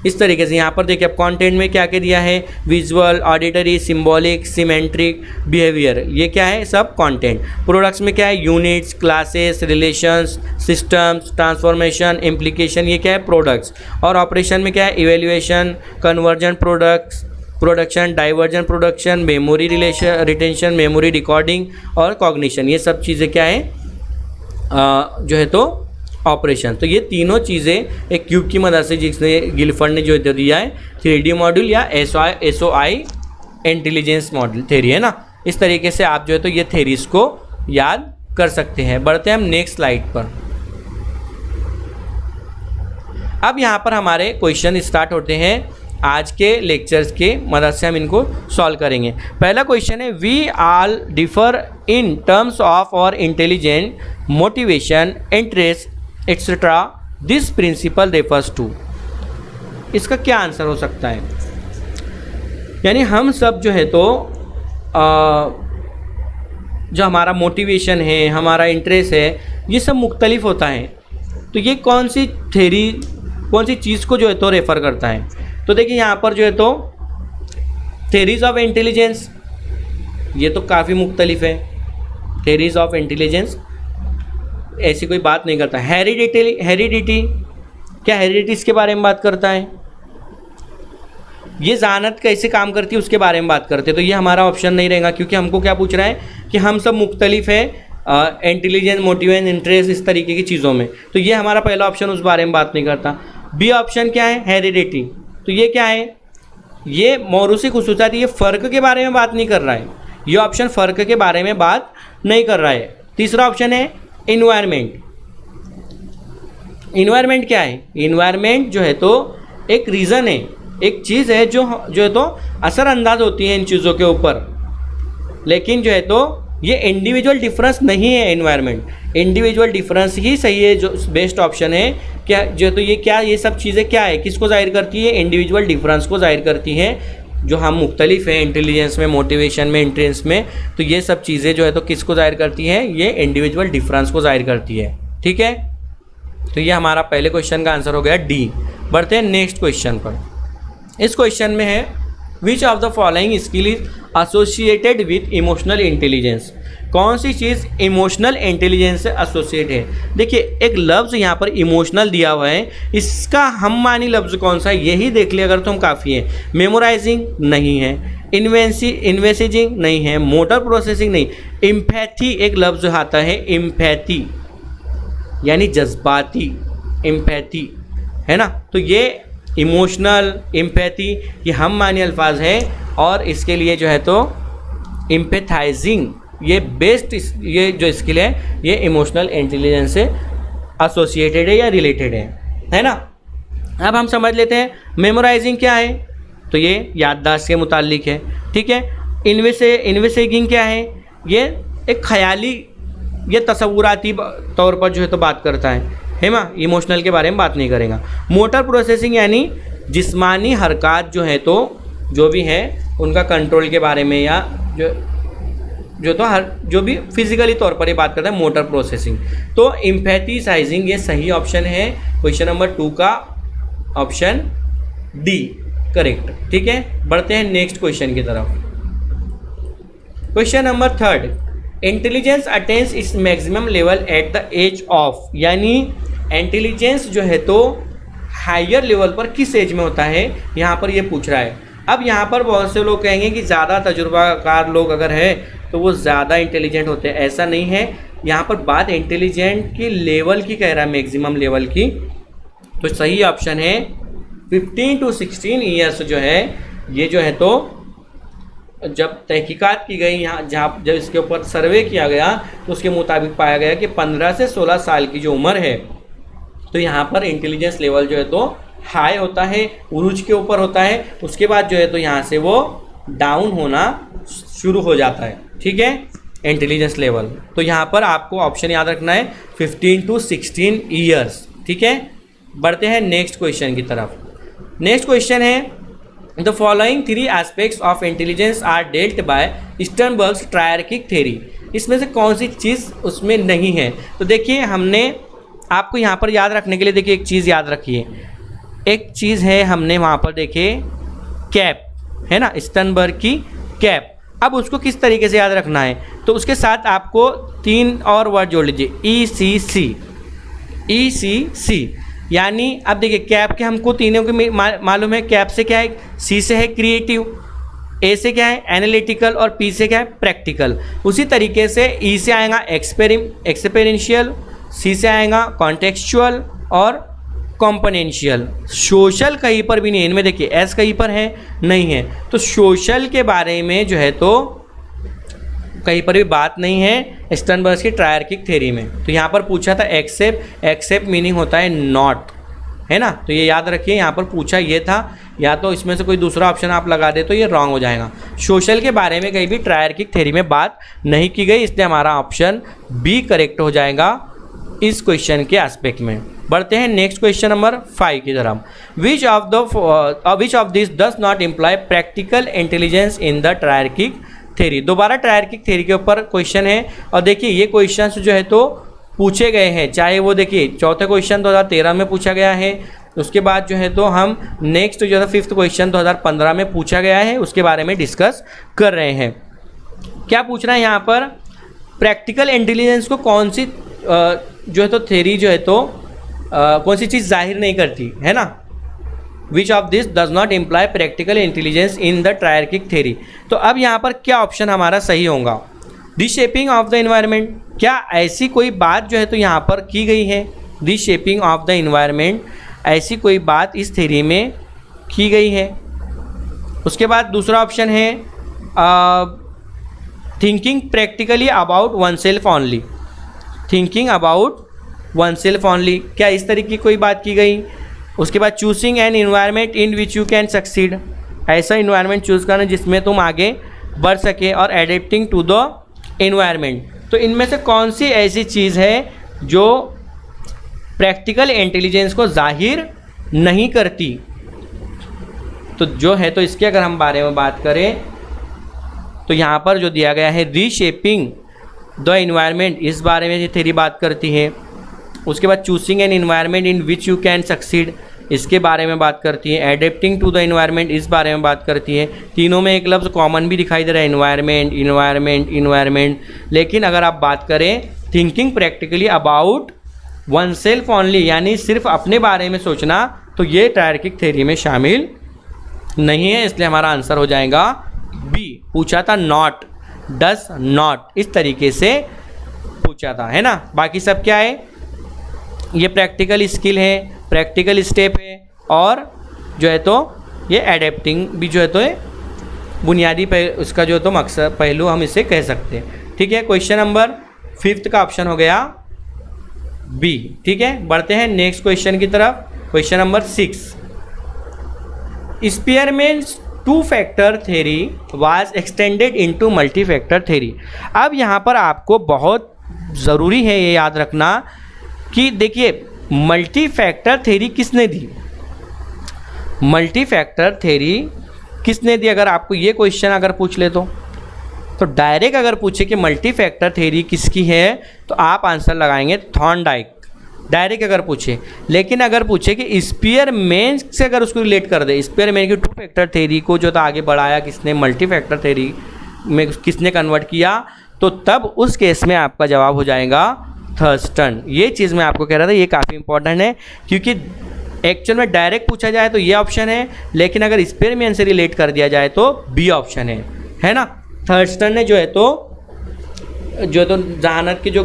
इस तरीके से यहाँ पर देखिए, अब कंटेंट में क्या क्या दिया है, visual, auditory, symbolic, symmetric, behaviour, ये क्या है सब कंटेंट। प्रोडक्ट्स में क्या है, units, classes, relations, systems, transformation, implication, ये क्या है प्रोडक्ट्स। और ऑपरेशन में क्या है, evaluation, conversion production, diversion production, memory retention, memory recording और कॉग्निशन, ये सब चीज़ें क्या है जो है तो ऑपरेशन। तो ये तीनों चीज़ें एक क्यूब की मदद से जिसने गिलफर्ड ने जो दिया है 3D मॉड्यूल या SOI इंटेलिजेंस मॉडल थेरी है ना। इस तरीके से आप जो है तो ये थेरीज को याद कर सकते हैं। बढ़ते हैं हम नेक्स्ट स्लाइड पर। अब यहाँ पर हमारे क्वेश्चन स्टार्ट होते हैं, आज के लेक्चर्स के मदद से हम इनको सॉल्व करेंगे। पहला क्वेश्चन है, we all differ in terms of और intelligent, motivation, interest etcetera, this principle refers to. इसका क्या आंसर हो सकता है, यानी हम सब जो है तो जो हमारा मोटिवेशन है, हमारा इंटरेस्ट है, ये सब मुख्तलिफ होता है। तो ये कौन सी थेरी, कौन सी चीज़ को जो है तो रेफ़र करता है। तो देखिए यहाँ पर जो है तो थेरीज ऑफ इंटेलिजेंस, ये तो काफ़ी मुख्तलिफ है। थेरीज ऑफ इंटेलिजेंस ऐसी कोई बात नहीं करता। हेरिडिटी, क्या हेरिडिटी इसके बारे में बात करता है, ये ज़ानत कैसे काम करती है उसके बारे में बात करते हैं। तो ये हमारा ऑप्शन नहीं रहेगा, क्योंकि हमको क्या पूछ रहा है कि हम सब मुख्तलिफ है इंटेलिजेंस, मोटिवेशन, इंटरेस्ट, इस तरीके की चीज़ों में। तो ये हमारा पहला ऑप्शन उस बारे में बात नहीं करता। बी ऑप्शन क्या है, हेरिडिटी, तो ये क्या है, ये मौरूसी खुसूसियत, ये फ़र्क के बारे में बात नहीं कर रहा है। ये ऑप्शन फ़र्क के बारे में बात नहीं कर रहा है। तीसरा ऑप्शन है इन्वायरमेंट। इन्वायरमेंट क्या है, इन्वायरमेंट जो है तो एक रीज़न है, एक चीज़ है जो है तो असरअंदाज होती है इन चीज़ों के ऊपर, लेकिन जो है तो ये इंडिविजुअल डिफरेंस नहीं है। इन्वायरमेंट इंडिविजुअल डिफरेंस ही सही है, जो बेस्ट ऑप्शन है। क्या जो तो ये क्या, ये सब चीज़ें क्या है, किसको जाहिर करती है, इंडिविजुअल डिफरेंस को जाहिर करती हैं। जो हम मुख्तलिफ हैं इंटेलिजेंस में, मोटिवेशन में, इंटरेस्ट में, तो ये सब चीज़ें जो है तो किसको जाहिर करती हैं, ये इंडिविजुअल डिफरेंस को जाहिर करती है। ठीक है, तो ये हमारा पहले क्वेश्चन का आंसर हो गया डी। बढ़ते हैं नेक्स्ट क्वेश्चन पर। इस क्वेश्चन में है, which of the following skill is associated with emotional intelligence. कौन सी चीज़ इमोशनल इंटेलिजेंस से एसोसिएट है। देखिए एक लफ्ज़ यहाँ पर इमोशनल दिया हुआ है, इसका हम मानी लफ्ज़ कौन सा है यही देख लिया अगर तो हम काफ़ी है। मेमोराइजिंग नहीं है, इन्वेसिजिंग नहीं है, मोटर प्रोसेसिंग नहीं। एम्पैथी एक लफ्ज़ आता है, एम्पैथी यानी जज्बाती, एम्पैथी है ना। तो ये इमोशनल, एम्पैथी ये हम मानी अल्फाज है, और इसके लिए जो है तो एम्पैथाइजिंग ये बेस्ट, ये जो स्किल है ये इमोशनल इंटेलिजेंस से एसोसिएटेड है या रिलेटेड है ना। अब हम समझ लेते हैं मेमोराइजिंग क्या है, तो ये याददाश्त के मुतालिक है। ठीक है, इन्वेस्टिगिंग क्या है, ये एक ख्याली या तसव्वुराती तौर पर जो है तो बात करता है ना, इमोशनल के बारे में बात नहीं करेगा। मोटर प्रोसेसिंग यानी जिस्मानी हरकत जो है तो जो भी है उनका कंट्रोल के बारे में, या जो भी फिजिकली तौर पर ये बात करता है, मोटर प्रोसेसिंग। तो एम्पैथाइजिंग ये सही ऑप्शन है, क्वेश्चन नंबर 2 का ऑप्शन डी करेक्ट। ठीक है, बढ़ते हैं नेक्स्ट क्वेश्चन की तरफ। Question number 3, intelligence attains its maximum level at the age of, यानी इंटेलिजेंस जो है तो हायर लेवल पर किस एज में होता है, यहाँ पर ये पूछ रहा है। अब यहाँ पर बहुत से लोग कहेंगे कि ज़्यादा तजुर्बाकार लोग अगर है तो वो ज़्यादा इंटेलिजेंट होते हैं, ऐसा नहीं है। यहाँ पर बात इंटेलिजेंट की लेवल की कह रहा है, मैक्सिमम लेवल की। तो सही ऑप्शन है 15 to 16 ईयर्स जो है, ये जो है तो जब तहकीकात की गई यहाँ, जब इसके ऊपर सर्वे किया गया तो उसके मुताबिक पाया गया कि 15 से 16 साल की जो उम्र है तो यहाँ पर इंटेलिजेंस लेवल जो है तो हाई होता है, उरूज के ऊपर होता है, उसके बाद जो है तो यहाँ से वो डाउन होना शुरू हो जाता है। ठीक है, इंटेलिजेंस लेवल। तो यहाँ पर आपको ऑप्शन याद रखना है 15 to 16 ईयर्स। ठीक है, बढ़ते हैं नेक्स्ट क्वेश्चन की तरफ। नेक्स्ट क्वेश्चन है the following 3 aspects of intelligence are dealt by Sternberg's triarchic theory. इसमें से कौन सी चीज़ उसमें नहीं है? तो देखिए, हमने आपको यहाँ पर याद रखने के लिए देखिए एक चीज़ याद रखिए। एक चीज़ है, हमने वहाँ पर देखे कैप है ना, स्टर्नबर्ग की कैप। अब उसको किस तरीके से याद रखना है? तो उसके साथ आपको 3 और वर्ड जोड़ लीजिए, ECC। यानी अब देखिए कैप के हमको तीनों के मालूम है। कैप से क्या है? सी से है क्रिएटिव, ए से क्या है एनालिटिकल, और पी से क्या है प्रैक्टिकल। उसी तरीके से ई से आएगा एक्सपेरिएंशियल, सी से आएगा कॉन्टेक्चुअल और कॉम्पोनेंशियल। सोशल कहीं पर भी नहीं है इनमें, देखिए एस कहीं पर है नहीं है। तो सोशल के बारे में जो है तो कहीं पर भी बात नहीं है स्टर्नबर्ग की ट्रायर्किक थ्योरी में। तो यहाँ पर पूछा था एक्सेप्ट मीनिंग होता है नॉट, है ना। तो ये याद रखिए, यहाँ पर पूछा ये था, या तो इसमें से कोई दूसरा ऑप्शन आप लगा दे तो ये रॉन्ग हो जाएगा। सोशल के बारे में कहीं भी ट्रायर्किक थ्योरी में बात नहीं की गई, इसलिए हमारा ऑप्शन बी करेक्ट हो जाएगा इस क्वेश्चन के एस्पेक्ट में। बढ़ते हैं नेक्स्ट क्वेश्चन नंबर 5 की तरफ। Which of this does not imply practical intelligence in the triarchic theory. दोबारा ट्रायर्किक थ्योरी के ऊपर क्वेश्चन है, और देखिए ये क्वेश्चन जो है तो पूछे गए हैं, चाहे वो देखिए चौथा क्वेश्चन 2013 में पूछा गया है, उसके बाद जो है तो हम नेक्स्ट जो है 5th क्वेश्चन 2015 में पूछा गया है, उसके बारे में डिस्कस कर रहे हैं। क्या पूछ रहा है यहाँ पर? प्रैक्टिकल इंटेलिजेंस को कौन सी जो है तो थ्योरी जो है तो कौन सी चीज़ जाहिर नहीं करती, है ना। Which of this does not imply practical intelligence in the triarchic theory. तो अब यहाँ पर क्या ऑप्शन हमारा सही होगा? Reshaping of the environment. क्या ऐसी कोई बात जो है तो यहाँ पर की गई है? रीशेपिंग ऑफ द इन्वायरमेंट, ऐसी कोई बात इस थ्योरी में की गई है। उसके बाद दूसरा ऑप्शन है thinking practically about one self only. Thinking about one self only, क्या इस तरीके की कोई बात की गई? उसके बाद choosing an environment in which you can succeed, ऐसा इन्वायरमेंट चूज़ करना जिसमें तुम आगे बढ़ सके, और एडेप्टिंग टू द इन्वायरमेंट। तो इनमें से कौन सी ऐसी चीज़ है जो प्रैक्टिकल इंटेलिजेंस को जाहिर नहीं करती? तो जो है तो इसके अगर हम बारे में बात करें तो यहाँ पर जो दिया गया है रीशेपिंग द इन्वायरमेंट, इस बारे में ये थ्योरी बात करती है। उसके बाद choosing an environment in which you can succeed, इसके बारे में बात करती है। एडेप्टिंग टू द इन्वायरमेंट, इस बारे में बात करती है। तीनों में एक लफ्ज़ कॉमन भी दिखाई दे रहा है, इन्वायरमेंट। लेकिन अगर आप बात करें thinking practically about one self only, यानी सिर्फ अपने बारे में सोचना, तो ये ट्रायर्किक थ्योरी में शामिल नहीं है, इसलिए हमारा आंसर हो जाएगा बी। पूछा था नॉट, डज नॉट, इस तरीके से पूछा था, है ना। बाकी सब क्या है? ये प्रैक्टिकल स्किल है, प्रैक्टिकल स्टेप है, और जो है तो ये एडेप्टिंग भी जो है तो बुनियादी उसका जो है तो मकसद पहलू हम इसे कह सकते हैं। ठीक है, क्वेश्चन नंबर 5 का ऑप्शन हो गया बी। ठीक है, बढ़ते हैं नेक्स्ट क्वेश्चन की तरफ। Question number 6, स्पीयरमैन्स 2 factor theory was extended into multi factor theory. अब यहाँ पर आपको बहुत ज़रूरी है ये याद रखना कि देखिए मल्टी फैक्टर थ्योरी किसने दी? मल्टी फैक्टर थ्योरी किसने दी? अगर आपको ये क्वेश्चन अगर पूछ ले तो डायरेक्ट अगर पूछे कि मल्टी फैक्टर थ्योरी किसकी है तो आप आंसर लगाएंगे थॉर्नडाइक, डायरेक्ट अगर पूछे। लेकिन अगर पूछे कि स्पीयरमैन से अगर उसको रिलेट कर दे, स्पीयरमैन की 2 फैक्टर थ्योरी को जो था आगे बढ़ाया किसने, मल्टी फैक्टर थ्योरी में किसने कन्वर्ट किया, तो तब उस केस में आपका जवाब हो जाएगा थर्स्टन। ये चीज़ मैं आपको कह रहा था, ये काफ़ी इंपॉर्टेंट है, क्योंकि एक्चुअल में डायरेक्ट पूछा जाए तो ये ऑप्शन है, लेकिन अगर स्पीयरमैन से रिलेट कर दिया जाए तो बी ऑप्शन है ना। थर्स्टन ने जो है तो जहानत की जो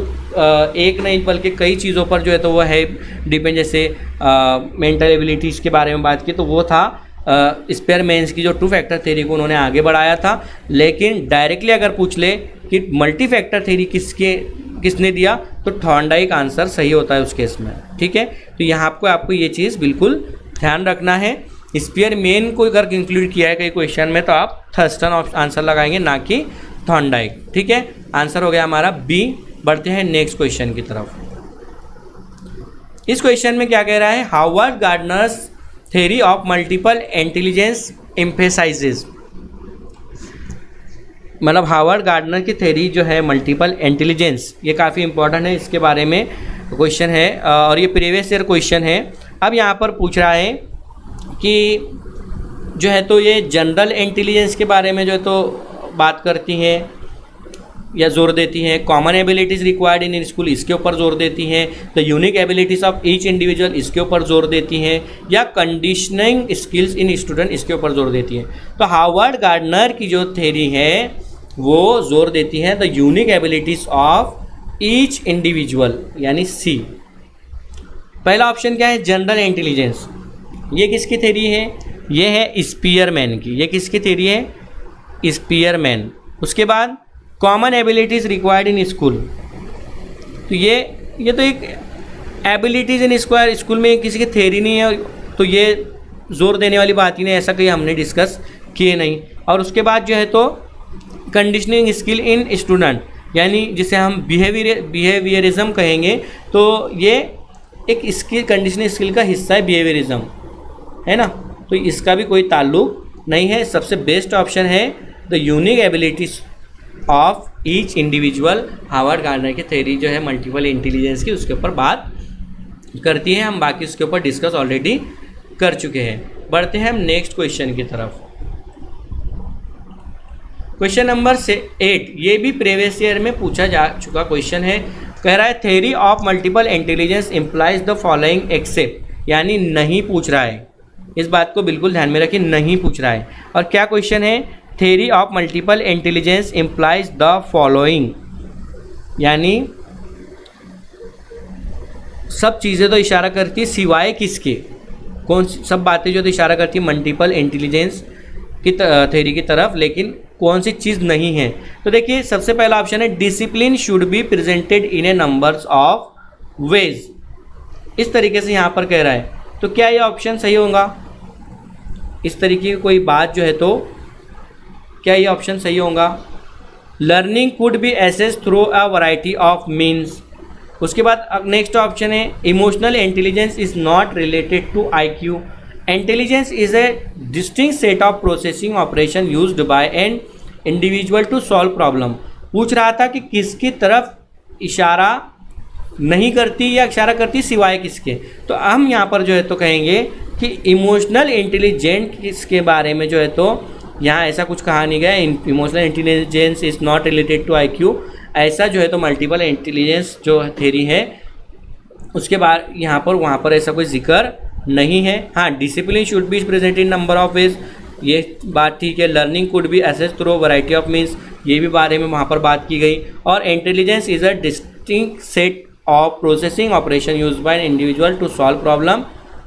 एक नहीं बल्कि कई चीज़ों पर जो है तो वो है डिपेंड, जैसे मेंटल एबिलिटीज़ के बारे में बात की तो वो था स्पीयरमैन्स की जो 2 फैक्टर थ्योरी को उन्होंने आगे बढ़ाया था। लेकिन डायरेक्टली अगर पूछ ले कि मल्टी फैक्टर थ्योरी किसके किसने दिया, तो थॉर्नडाइक आंसर सही होता है उस केस में। ठीक है, तो यहाँ आपको ये चीज़ बिल्कुल ध्यान रखना है। स्पीयरमैन को अगर इंक्लूड किया है कई क्वेश्चन में तो आप थर्स्टन आंसर लगाएंगे, ना कि थॉर्नडाइक। ठीक है, आंसर हो गया हमारा बी। बढ़ते हैं नेक्स्ट क्वेश्चन की तरफ। इस क्वेश्चन में क्या कह रहा है, Howard Gardner's theory of multiple intelligence emphasises, मतलब हावर्ड गार्डनर की थ्योरी जो है मल्टीपल इंटेलिजेंस, ये काफ़ी इंपॉर्टेंट है, इसके बारे में क्वेश्चन है और ये प्रीवियस ईयर क्वेश्चन है। अब यहाँ पर पूछ रहा है कि जो है तो ये जनरल इंटेलिजेंस के बारे में जो है तो बात करती हैं या जोर देती हैं, common abilities required in school इसके ऊपर जोर देती हैं, the unique abilities of each individual इसके ऊपर जोर देती हैं, या कंडीशनिंग स्किल्स इन स्टूडेंट इसके ऊपर जोर देती हैं। तो हावर्ड गार्डनर की जो थ्योरी है वो जोर देती है the unique abilities of each individual, यानी सी। पहला ऑप्शन क्या है, जनरल इंटेलिजेंस, ये किसकी थ्योरी है, ये है स्पीयरमैन की। ये किसकी थ्योरी है, स्पीयरमैन। उसके बाद common abilities required in school, तो ये तो एक एबिलिटीज़ इन स्कूल में किसी की थ्योरी नहीं है, तो ये जोर देने वाली बात ही नहीं, ऐसा कहीं हमने डिस्कस किए नहीं। और उसके बाद जो है तो कंडीशनिंग स्किल इन स्टूडेंट, यानी जिसे हम बिहेवियरिज्म कहेंगे, तो ये एक स्किल, कंडीशनिंग स्किल का हिस्सा है बिहेवियरिज्म, है ना, तो इसका भी कोई ताल्लुक नहीं है। सबसे बेस्ट ऑप्शन है the unique abilities of each individual. Howard Gardner की थ्योरी जो है मल्टीपल इंटेलिजेंस की, उसके ऊपर बात करती है, हम बाकी उसके ऊपर डिस्कस ऑलरेडी कर चुके हैं। बढ़ते हैं हम नेक्स्ट क्वेश्चन की तरफ। क्वेश्चन नंबर 8, ये भी प्रीवियस ईयर में पूछा जा चुका क्वेश्चन है। कह रहा है theory of multiple intelligence implies the following except, यानी नहीं पूछ रहा है, इस बात को बिल्कुल ध्यान में रखिए, नहीं पूछ रहा है। और क्या क्वेश्चन है, theory of multiple intelligence implies the following, यानी सब चीज़ें तो इशारा करती है सिवाय किसके, कौन सब बातें जो तो इशारा करती है मल्टीपल इंटेलिजेंस की थ्योरी की तरफ, लेकिन कौन सी चीज़ नहीं है। तो देखिए सबसे पहला ऑप्शन है discipline should be presented in A numbers of ways, इस तरीके से यहाँ पर कह रहा है। तो क्या ये ऑप्शन सही होगा, इस तरीके की कोई बात जो है तो क्या ये ऑप्शन सही होगा। Learning could be assess through a variety of means. उसके बाद नेक्स्ट ऑप्शन है emotional intelligence is not related to IQ, intelligence is a distinct set of processing operation used by an individual to solve problem. पूछ रहा था कि किसकी तरफ इशारा नहीं करती या इशारा करती सिवाय किसके। तो हम यहाँ पर जो है तो कहेंगे कि इमोशनल इंटेलिजेंट किसके बारे में जो है तो यहाँ ऐसा कुछ कहा नहीं गया, emotional intelligence is not related to IQ, ऐसा जो है तो मल्टीपल इंटेलिजेंस जो थ्योरी है उसके बाद यहाँ पर वहाँ पर ऐसा कोई जिक्र नहीं है। हाँ, discipline should be present in number of ways, ये बात ठीक है। Learning could be assess through variety of means, ये भी बारे में वहाँ पर बात की गई। और intelligence is a distinct set of processing operation use by an individual to solve problem,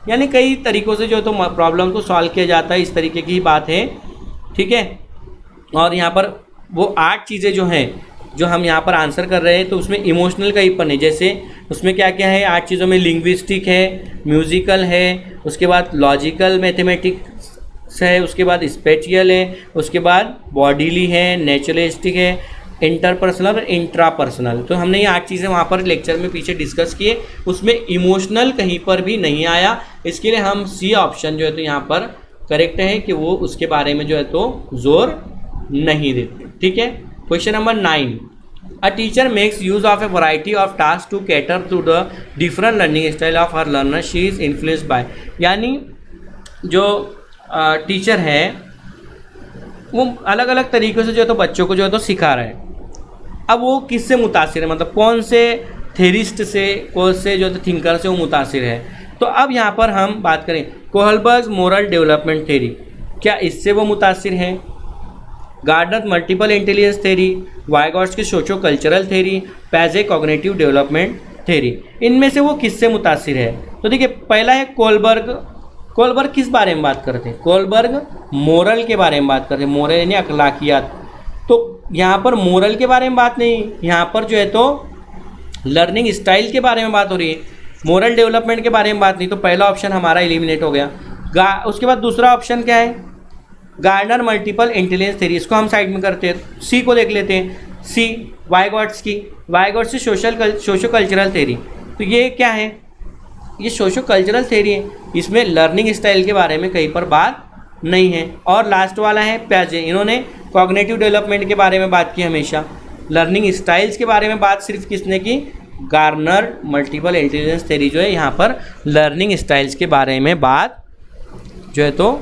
यानी कई तरीक़ों से जो तो प्रॉब्लम को सॉल्व किया जाता है, इस तरीके की बात है। ठीक है, और यहाँ पर वो 8 चीज़ें जो हैं जो हम यहाँ पर आंसर कर रहे हैं, तो उसमें इमोशनल का ही पन है। जैसे उसमें क्या क्या है 8 चीज़ों में, लिंग्विस्टिक है, म्यूज़िकल है, उसके बाद लॉजिकल मैथमेटिक्स है, उसके बाद स्पेटियल है, उसके बाद बॉडीली है, नेचुरलिस्टिक है, इंटरपर्सनल और इंट्रापर्सनल। तो हमने ये 8 चीज़ें वहाँ पर लेक्चर में पीछे डिस्कस किए, उसमें इमोशनल कहीं पर भी नहीं आया। इसके लिए हम सी ऑप्शन जो है तो यहाँ पर करेक्ट है कि वो उसके बारे में जो है तो जोर नहीं देते। ठीक है, question number 9, a teacher makes use of a variety of task to cater to the different learning style of हर learner, she is influenced by, यानी जो टीचर है वो अलग अलग तरीक़ों से जो है तो बच्चों को जो है तो सिखा रहा है। अब वो किससे मुतासिर है, मतलब कौन से थेरिस्ट से, कौन से जो तो थिंकर से वो मुतासिर है। तो अब यहाँ पर हम बात करें कोहलबर्ग मोरल डेवलपमेंट थ्योरी, क्या इससे वो मुतासिर है। Gardner multiple intelligence theory, Vygotsky socio cultural theory, पैजे कॉग्निटिव डेवलपमेंट थ्योरी, इनमें से वो किससे मुतासिर है। तो देखिए पहला है कोहलबर्ग किस बारे में बात करते हैं, कोहलबर्ग मोरल के बारे में बात करते हैं, मोरल यानी अखलाकियात। तो यहाँ पर मोरल के बारे में बात नहीं, यहाँ पर जो है तो लर्निंग स्टाइल के बारे में बात हो रही है, मोरल डेवलपमेंट के बारे में बात नहीं, तो पहला ऑप्शन हमारा एलिमिनेट हो गया। उसके बाद दूसरा ऑप्शन क्या है, गार्डनर मल्टीपल इंटेलिजेंस थ्योरी, इसको हम साइड में करते हैं। सी को देख लेते हैं, सी वाइगॉट्स की सोशो कल्चरल थ्योरी। तो ये क्या है, ये सोशो कल्चरल थ्योरी है, इसमें लर्निंग स्टाइल के बारे में कहीं पर बात नहीं है। और लास्ट वाला है प्याजे, इन्होंने कॉग्निटिव डेवलपमेंट के बारे में बात की हमेशा, लर्निंग स्टाइल्स के बारे में बात सिर्फ किसने की, गार्डनर मल्टीपल इंटेलिजेंस थ्योरी जो है यहाँ पर लर्निंग स्टाइल्स के बारे में बात जो है तो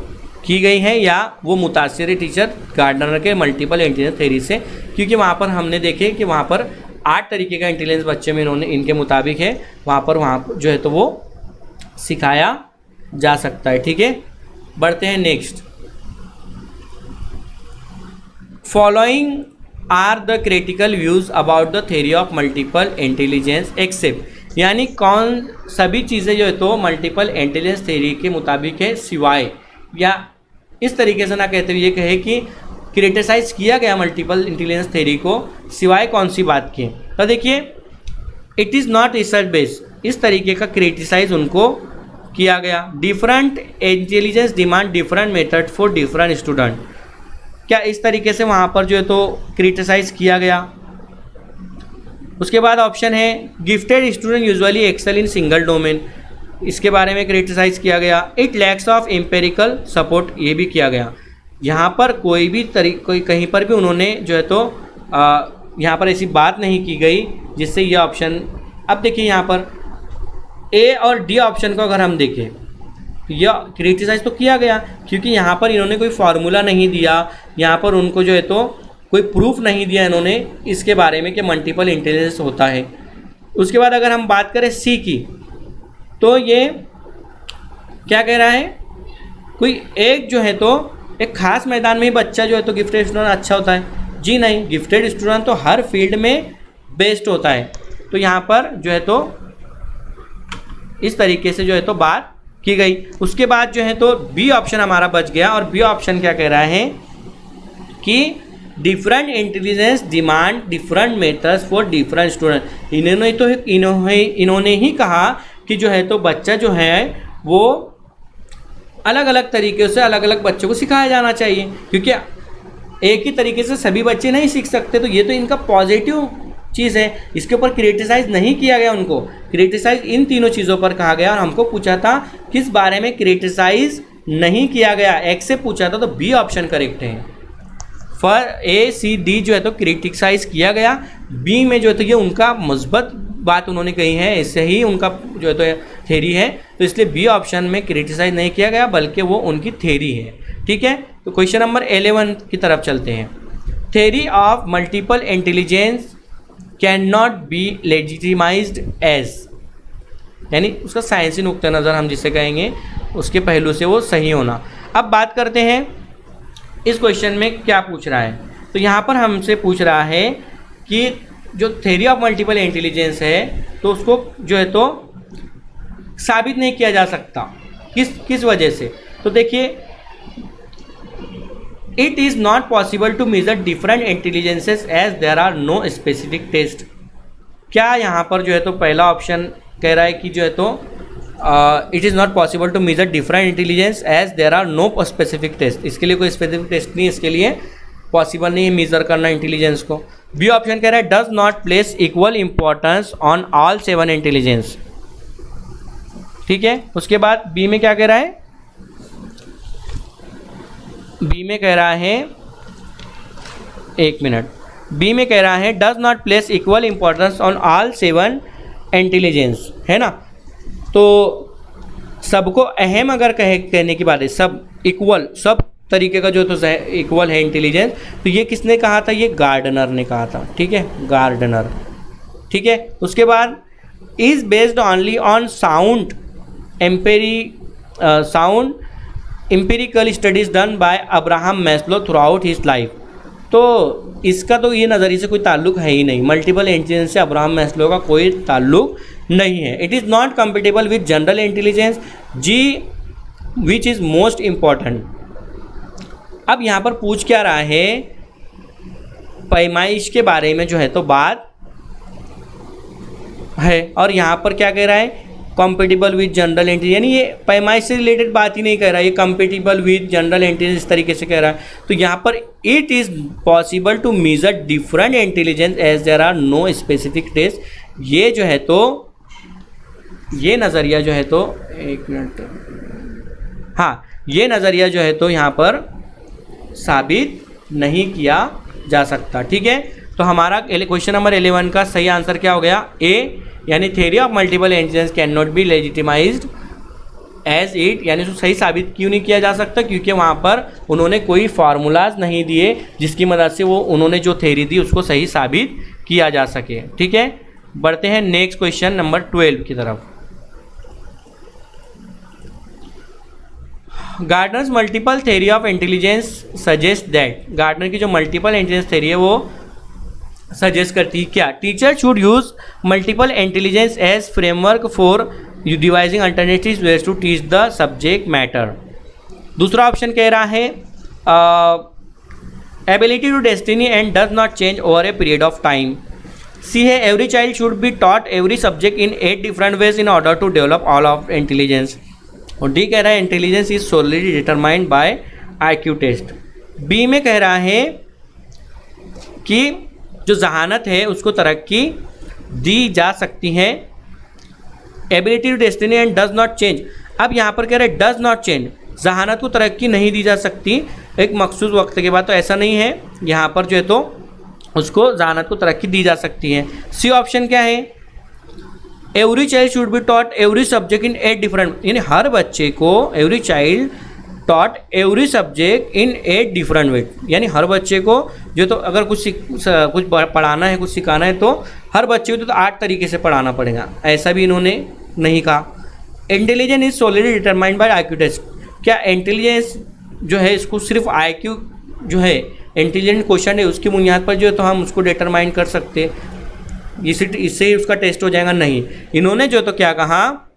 की गई है, या वो मुतासिर है टीचर गार्डनर के मल्टीपल इंटेलिजेंस थ्योरी से, क्योंकि वहाँ पर हमने देखे कि वहाँ पर 8 तरीके का इंटेलिजेंस बच्चे में इन्होंने इनके मुताबिक है, वहाँ जो है तो वो सिखाया जा सकता है। ठीक है, बढ़ते हैं next. Following are the critical views about the theory of multiple intelligence except, यानी कौन सभी चीज़ें जो है तो मल्टीपल इंटेलिजेंस थ्योरी के मुताबिक है, सिवाय, या इस तरीके से ना कहते हुए ये कहे कि क्रिटिसाइज़ किया गया मल्टीपल इंटेलिजेंस थ्योरी को सिवाय कौन सी बात की। तो देखिए, it is not research based, इस तरीके का क्रिटिसाइज उनको किया गया। Different intelligence demand different method for different student, क्या इस तरीके से वहाँ पर जो है तो क्रिटिसाइज किया गया। उसके बाद ऑप्शन है gifted student usually excel in single domain, इसके बारे में क्रिटिसाइज किया गया। It lacks of empirical support, ये भी किया गया। यहाँ पर कोई कहीं पर भी उन्होंने जो है तो यहाँ पर ऐसी बात नहीं की गई जिससे ये ऑप्शन, अब देखिए यहाँ पर ए और डी ऑप्शन को अगर हम देखें, यह क्रिटिसाइज तो किया गया क्योंकि यहाँ पर इन्होंने कोई फार्मूला नहीं दिया, यहाँ पर उनको जो है तो कोई प्रूफ नहीं दिया इन्होंने इसके बारे में कि मल्टीपल इंटेलिजेंस होता है। उसके बाद अगर हम बात करें सी की, तो ये क्या कह रहा है, कोई एक जो है तो एक खास मैदान में ही बच्चा जो है तो गिफ्टेड स्टूडेंट अच्छा होता है। जी नहीं, गिफ्टेड स्टूडेंट तो हर फील्ड में बेस्ट होता है। तो यहाँ पर जो है तो इस तरीके से जो है तो बात की गई। उसके बाद जो है तो बी ऑप्शन हमारा बच गया, और बी ऑप्शन क्या कह रहा है कि different intelligence demand different methods for different student. इन्होंने ही कहा कि जो है तो बच्चा जो है वो अलग अलग तरीके से अलग अलग बच्चों को सिखाया जाना चाहिए, क्योंकि एक ही तरीके से सभी बच्चे नहीं सीख सकते। तो ये तो इनका पॉजिटिव चीज़ है, इसके ऊपर क्रिटिसाइज नहीं किया गया, उनको क्रिटिसाइज इन तीनों चीज़ों पर कहा गया। और हमको पूछा था किस बारे में क्रिटिसाइज नहीं किया गया, एक्स से पूछा था, तो बी ऑप्शन करेक्ट है। फॉर ए सी डी जो है तो क्रिटिसाइज किया गया, बी में जो है तो ये उनका मुस्बत बात उन्होंने कही है, इससे ही उनका जो है तो थ्योरी है, तो इसलिए बी ऑप्शन में क्रिटिसाइज नहीं किया गया बल्कि वो उनकी थ्योरी है। ठीक है, तो क्वेश्चन नंबर 11 की तरफ चलते हैं। Theory of multiple intelligence can not be legitimised as, यानी उसका साइंसी नुक्ता नज़र हम जिसे कहेंगे उसके पहलू से वो सही होना। अब बात करते हैं इस क्वेश्चन में क्या पूछ रहा है। तो यहाँ पर हमसे पूछ रहा है कि जो थ्योरी ऑफ मल्टीपल इंटेलिजेंस है तो उसको जो है तो साबित नहीं किया जा सकता, किस वजह से। तो देखिए, it is not possible to measure different intelligences as there are no specific test. क्या यहाँ पर जो है तो पहला ऑप्शन कह रहा है कि जो है तो it is not possible to measure different intelligence as there are no specific test, इसके लिए कोई स्पेसिफिक टेस्ट नहीं, इसके लिए पॉसिबल नहीं है मेजर करना इंटेलिजेंस को। बी ऑप्शन कह रहा है does not place equal importance on all 7 intelligence. ठीक है, उसके बाद बी में क्या कह रहा है, बी में कह रहा है, एक मिनट, बी में कह रहा है does not place equal importance on all 7 intelligence, है ना। तो सबको अहम अगर कहने की बात है, सब इक्वल, सब तरीके का जो तो इक्वल है इंटेलिजेंस, तो ये किसने कहा था, ये गार्डनर ने कहा था। ठीक है, गार्डनर। ठीक है, उसके बाद is based only on sound empirical studies done by Abraham Maslow through out his life. तो इसका तो ये नज़रिए से कोई ताल्लुक है ही नहीं, मल्टीपल इंटेलिजेंस से अब्राहम मैस्लो का कोई ताल्लुक नहीं है। It is not compatible with general intelligence, g which is most important. अब यहाँ पर पूछ क्या रहा है, पैमाइश के बारे में जो है तो बात है, और यहाँ पर क्या कह रहा है, कॉम्पेटिबल विद जनरल इंटेलिजेंस, यानी ये पैमाइश से रिलेटेड बात ही नहीं कह रहा है, ये कॉम्पेटिबल विद जनरल इंटेलिजेंस इस तरीके से कह रहा है। तो यहाँ पर it is possible to measure different intelligence as there are no specific test. ये जो है तो ये नज़रिया जो है तो एक मिनट, हाँ, ये नज़रिया जो है तो यहाँ पर साबित नहीं किया जा सकता। ठीक है, तो हमारा क्वेश्चन नंबर 11 का सही आंसर क्या हो गया, ए, यानी theory of multiple intelligence can not be legitimised as it, यानी उसको सही साबित क्यों नहीं किया जा सकता, क्योंकि वहाँ पर उन्होंने कोई फार्मूलाज नहीं दिए जिसकी मदद से वो उन्होंने जो थ्योरी दी उसको सही साबित किया जा सके। ठीक है, बढ़ते हैं नेक्स्ट क्वेश्चन नंबर 12 की तरफ। Gardner's multiple theory of intelligence suggest that, Gardner की जो मल्टीपल इंटेलिजेंस थ्योरी है वो सजेस्ट करती है क्या, teacher should use multiple intelligence as framework for devising alternative ways to teach the subject matter. दूसरा ऑप्शन कह रहा है ability to destiny and does not change over a period of time. C है every child should be taught every subject in 8 different ways in order to develop all of intelligence. और D कह रहा है intelligence is solely determined by IQ test. B में कह रहा है कि जो जहानत है उसको तरक्की दी जा सकती है, ability to destiny and does not change. अब यहाँ पर कह रहे हैं डज नॉट चेंज, जहानत को तरक्की नहीं दी जा सकती एक मखसूस वक्त के बाद, तो ऐसा नहीं है, यहाँ पर जो है तो उसको जहानत को तरक्की दी जा सकती है। सी ऑप्शन क्या है, every child should be taught every subject in 8 different, यानी हर बच्चे को every child taught every subject in 8 different way, यानी हर बच्चे को जो तो अगर कुछ पढ़ाना है, कुछ सिखाना है, तो हर बच्चे को तो 8 तरीके से पढ़ाना पड़ेगा, ऐसा भी इन्होंने नहीं कहा। Intelligence is solely determined by IQ test, क्या इंटेलिजेंस जो है इसको सिर्फ IQ जो है इंटेलिजेंट क्वेश्चन है उसकी बुनियाद पर जो है तो हम उसको डिटरमाइन कर सकते, इससे ही उसका टेस्ट हो जाएगा, नहीं। इन्होंने जो तो क्या कहा,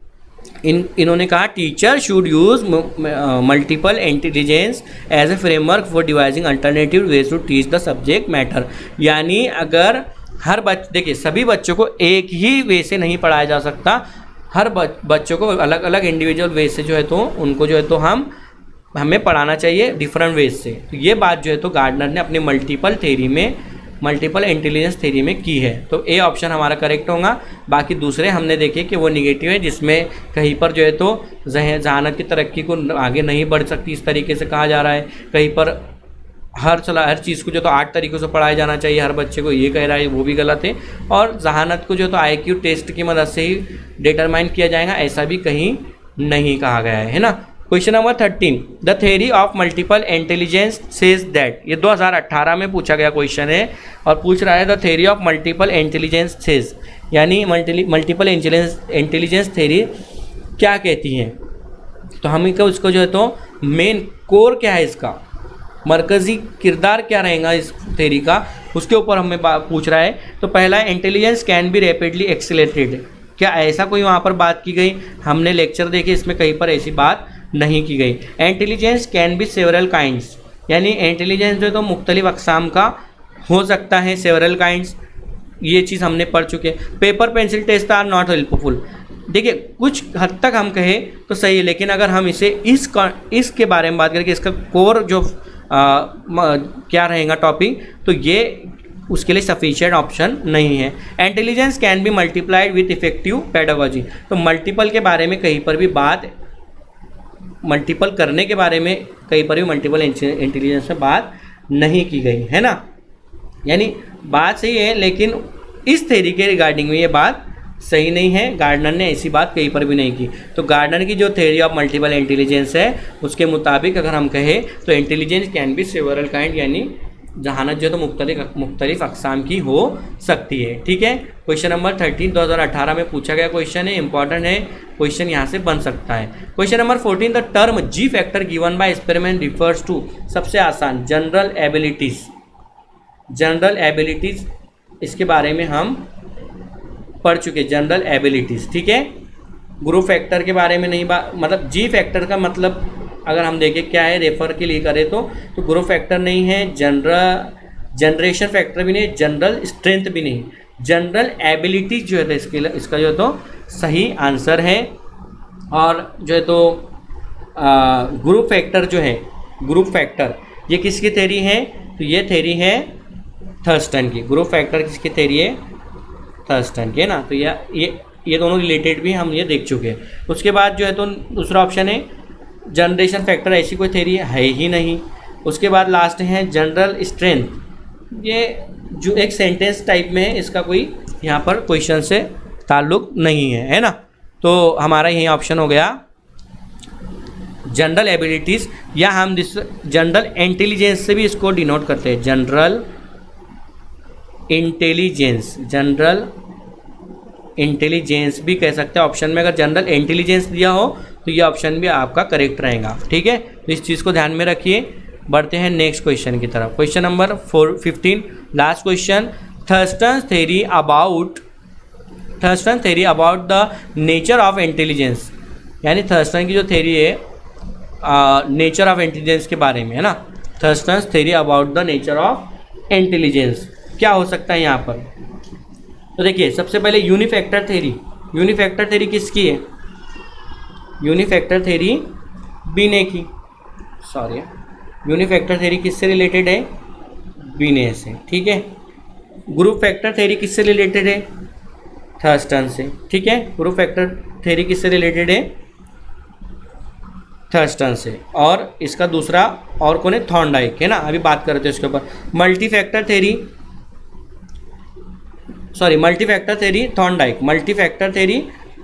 इन्होंने कहा teacher should use multiple intelligence as a framework for devising alternative ways to teach the subject matter. यानी अगर हर देखिए सभी बच्चों को एक ही वे से नहीं पढ़ाया जा सकता, हर बच्चों को अलग अलग इंडिविजुअल वे से जो है तो उनको जो है तो हमें पढ़ाना चाहिए डिफरेंट वेज से। तो ये बात जो है तो गार्डनर ने अपनी मल्टीपल इंटेलिजेंस थ्योरी में की है, तो ए ऑप्शन हमारा करेक्ट होगा। बाकी दूसरे हमने देखे कि वो निगेटिव है, जिसमें कहीं पर जो है तो जहानत की तरक्की को आगे नहीं बढ़ सकती इस तरीके से कहा जा रहा है, कहीं पर हर चीज़ को जो तो 8 तरीक़ों से पढ़ाया जाना चाहिए हर बच्चे को, ये कह रहा है, वो भी गलत है। और जहानत को जो तो IQ टेस्ट की मदद से ही डिटरमाइन किया जाएगा, ऐसा भी कहीं नहीं कहा गया है ना। Question number 13, the theory of multiple intelligence says that, ये 2018 में पूछा गया क्वेश्चन है और पूछ रहा है the theory of multiple intelligence says, यानी मल्टीपल इंटेलिजेंस थ्योरी क्या कहती है। तो हम उसको जो है तो मेन कोर क्या है, इसका मरकज़ी किरदार क्या रहेगा इस थ्योरी का, उसके ऊपर हमें पूछ रहा है। तो पहला intelligence can be rapidly accelerated, क्या ऐसा कोई वहाँ पर बात की गई, हमने लेक्चर देखे इसमें कहीं पर ऐसी बात नहीं की गई। Intelligence can be several kinds, यानी इंटेलिजेंस जो है तो मुख्तलिफ अक़साम का हो सकता है, सेवरल काइंड्स, ये चीज़ हमने पढ़ चुके हैं। Paper pencil test are not helpful, देखिए कुछ हद तक हम कहें तो सही है, लेकिन अगर हम इसे इसके बारे में बात करें कि इसका कोर जो क्या रहेगा टॉपिक, तो ये उसके लिए सफिशिएंट ऑप्शन नहीं है। Intelligence can be multiplied with effective pedagogy, तो मल्टीपल के बारे में कहीं पर भी बात, मल्टीपल करने के बारे में कहीं पर भी मल्टीपल इंटेलिजेंस में बात नहीं की गई है ना, यानी बात सही है लेकिन इस थ्योरी के रिगार्डिंग में ये बात सही नहीं है, गार्डनर ने ऐसी बात कहीं पर भी नहीं की। तो गार्डनर की जो थ्योरी ऑफ मल्टीपल इंटेलिजेंस है उसके मुताबिक अगर हम कहें तो intelligence can be several kind, यानी जहानत जो तो मुख्तलिफ अक़साम की हो सकती है। ठीक है, क्वेश्चन नंबर 13 2018 में पूछा गया क्वेश्चन है, इंपॉर्टेंट है, क्वेश्चन यहाँ से बन सकता है। Question number 14, the term G factor given by experiment refers to, सबसे आसान, जनरल एबिलिटीज़, इसके बारे में हम पढ़ चुके, जनरल एबिलिटीज़। ठीक है, ग्रुप फैक्टर के बारे में नहीं मतलब G फैक्टर का मतलब अगर हम देखें क्या है, रेफर के लिए करें तो ग्रुप फैक्टर नहीं है, जनरेशन फैक्टर भी नहीं, जनरल स्ट्रेंथ भी नहीं, जनरल एबिलिटीज जो है तो इसका जो है तो सही आंसर है। और जो है तो ग्रुप फैक्टर जो है, ग्रुप फैक्टर ये किसकी थ्योरी है? तो ये थ्योरी है थर्स्टन की। ग्रुप फैक्टर किसकी थ्योरी है? थर्स्टन की, है ना। तो ये दोनों रिलेटेड भी हम ये देख चुके हैं। उसके बाद जो है तो दूसरा ऑप्शन है जनरेशन फैक्टर, ऐसी कोई थ्योरी है ही नहीं। उसके बाद लास्ट है जनरल स्ट्रेंथ, ये जो एक सेंटेंस टाइप में है, इसका कोई यहाँ पर क्वेश्चन से ताल्लुक नहीं है ना। तो हमारा यही ऑप्शन हो गया जनरल एबिलिटीज़, या हम जनरल इंटेलिजेंस से भी इसको डिनोट करते हैं, जनरल इंटेलिजेंस, जनरल इंटेलिजेंस भी कह सकते हैं। ऑप्शन में अगर जनरल इंटेलिजेंस दिया हो तो ये ऑप्शन भी आपका करेक्ट रहेगा, ठीक है। तो इस चीज़ को ध्यान में रखिए। बढ़ते हैं नेक्स्ट क्वेश्चन की तरफ। Question number 15, last question. Thurston theory about the nature of intelligence, यानी थर्स्टन की जो थ्योरी है नेचर ऑफ इंटेलिजेंस के बारे में, है ना। Thurston theory about the nature of intelligence क्या हो सकता है यहाँ पर? तो देखिए, सबसे पहले यूनिफैक्टर थ्योरी। यूनिफैक्टर थ्योरी किसकी है? यूनिफैक्टर थ्योरी बीने की, सॉरी, यूनिफैक्टर थ्योरी किससे रिलेटेड है? बीने से, ठीक है। ग्रुप फैक्टर थ्योरी किससे रिलेटेड है? थर्स्टन से, ठीक है। ग्रुप फैक्टर थ्योरी किससे रिलेटेड है? थर्स्टन से। और इसका दूसरा और कौन है? थॉर्नडाइक, है ना। अभी बात कर रहे थे इसके ऊपर। मल्टीफैक्टर थ्योरी थॉर्नडाइक, मल्टीफैक्टर थ्योरी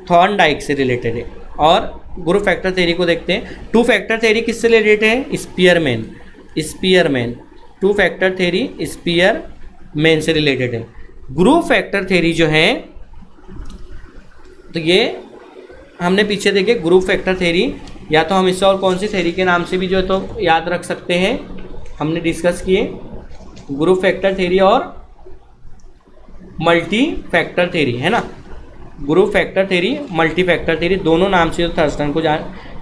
थॉर्नडाइक से रिलेटेड है। और ग्रुप फैक्टर थ्योरी को देखते हैं। टू फैक्टर थ्योरी किससे रिलेटेड है? Spearman. Two factor theory Spearman से रिलेटेड है। ग्रुप फैक्टर थ्योरी जो है, तो ये हमने पीछे देखे ग्रुप फैक्टर थ्योरी, या तो हम इसे और कौन सी थ्योरी के नाम से भी जो है तो याद रख सकते हैं, हमने डिस्कस किए ग्रुप फैक्टर थ्योरी और मल्टी फैक्टर थ्योरी, है ना। Group factor theory, multi factor theory, दोनों नाम से थर्स्टन को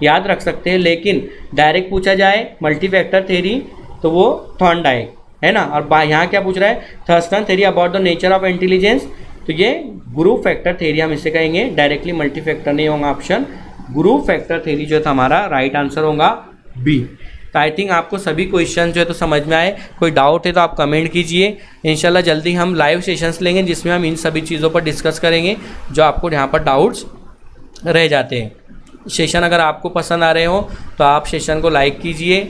याद रख सकते हैं। लेकिन डायरेक्ट पूछा जाए मल्टी फैक्टर थ्योरी तो वो थॉर्नडाइक, है ना। और यहाँ क्या पूछ रहा है? Thurston theory about the nature of intelligence, तो ये ग्रुप फैक्टर थ्योरी हम इसे कहेंगे। डायरेक्टली मल्टी फैक्टर नहीं होगा ऑप्शन। ग्रुप फैक्टर थ्योरी जो है हमारा राइट आंसर होगा बी। तो आई थिंक आपको सभी क्वेश्चन जो है तो समझ में आए। कोई डाउट है तो आप कमेंट कीजिए। इंशाल्लाह जल्दी हम लाइव सेशंस लेंगे जिसमें हम इन सभी चीज़ों पर डिस्कस करेंगे जो आपको यहाँ पर डाउट्स रह जाते हैं। सेशन अगर आपको पसंद आ रहे हो तो आप सेशन को लाइक कीजिए,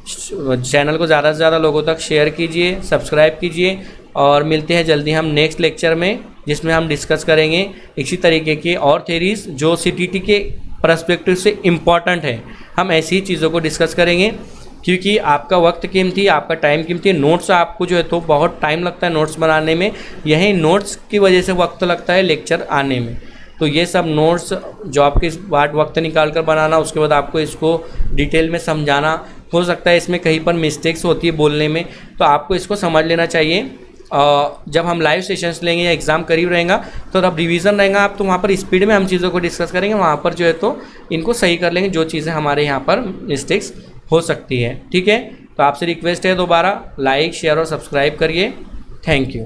चैनल को ज़्यादा से ज़्यादा लोगों तक शेयर कीजिए, सब्सक्राइब कीजिए। और मिलते हैं जल्दी हम नेक्स्ट लेक्चर में, जिसमें हम डिस्कस करेंगे इसी तरीके की और थ्योरीज जो सीटीटी के पर्सपेक्टिव से इम्पॉर्टेंट है। हम ऐसी ही चीज़ों को डिस्कस करेंगे, क्योंकि आपका वक्त कीमती, आपका टाइम कीमती। नोट्स आपको जो है तो बहुत टाइम लगता है नोट्स बनाने में, यही नोट्स की वजह से वक्त लगता है लेक्चर आने में। तो ये सब नोट्स जो आपके बाद वक्त निकाल कर बनाना, उसके बाद आपको इसको डिटेल में समझाना, हो सकता है इसमें कहीं पर मिस्टेक्स होती है बोलने में, तो आपको इसको समझ लेना चाहिए। जब हम लाइव सेशंस लेंगे या एग्ज़ाम करीब रहेगा तो तब रिवीजन रहेगा आप, तो वहाँ पर स्पीड में हम चीज़ों को डिस्कस करेंगे, वहाँ पर जो है तो इनको सही कर लेंगे जो चीज़ें हमारे यहाँ पर मिस्टेक्स हो सकती है, ठीक है। तो आपसे रिक्वेस्ट है दोबारा लाइक शेयर और सब्सक्राइब करिए। Thank you.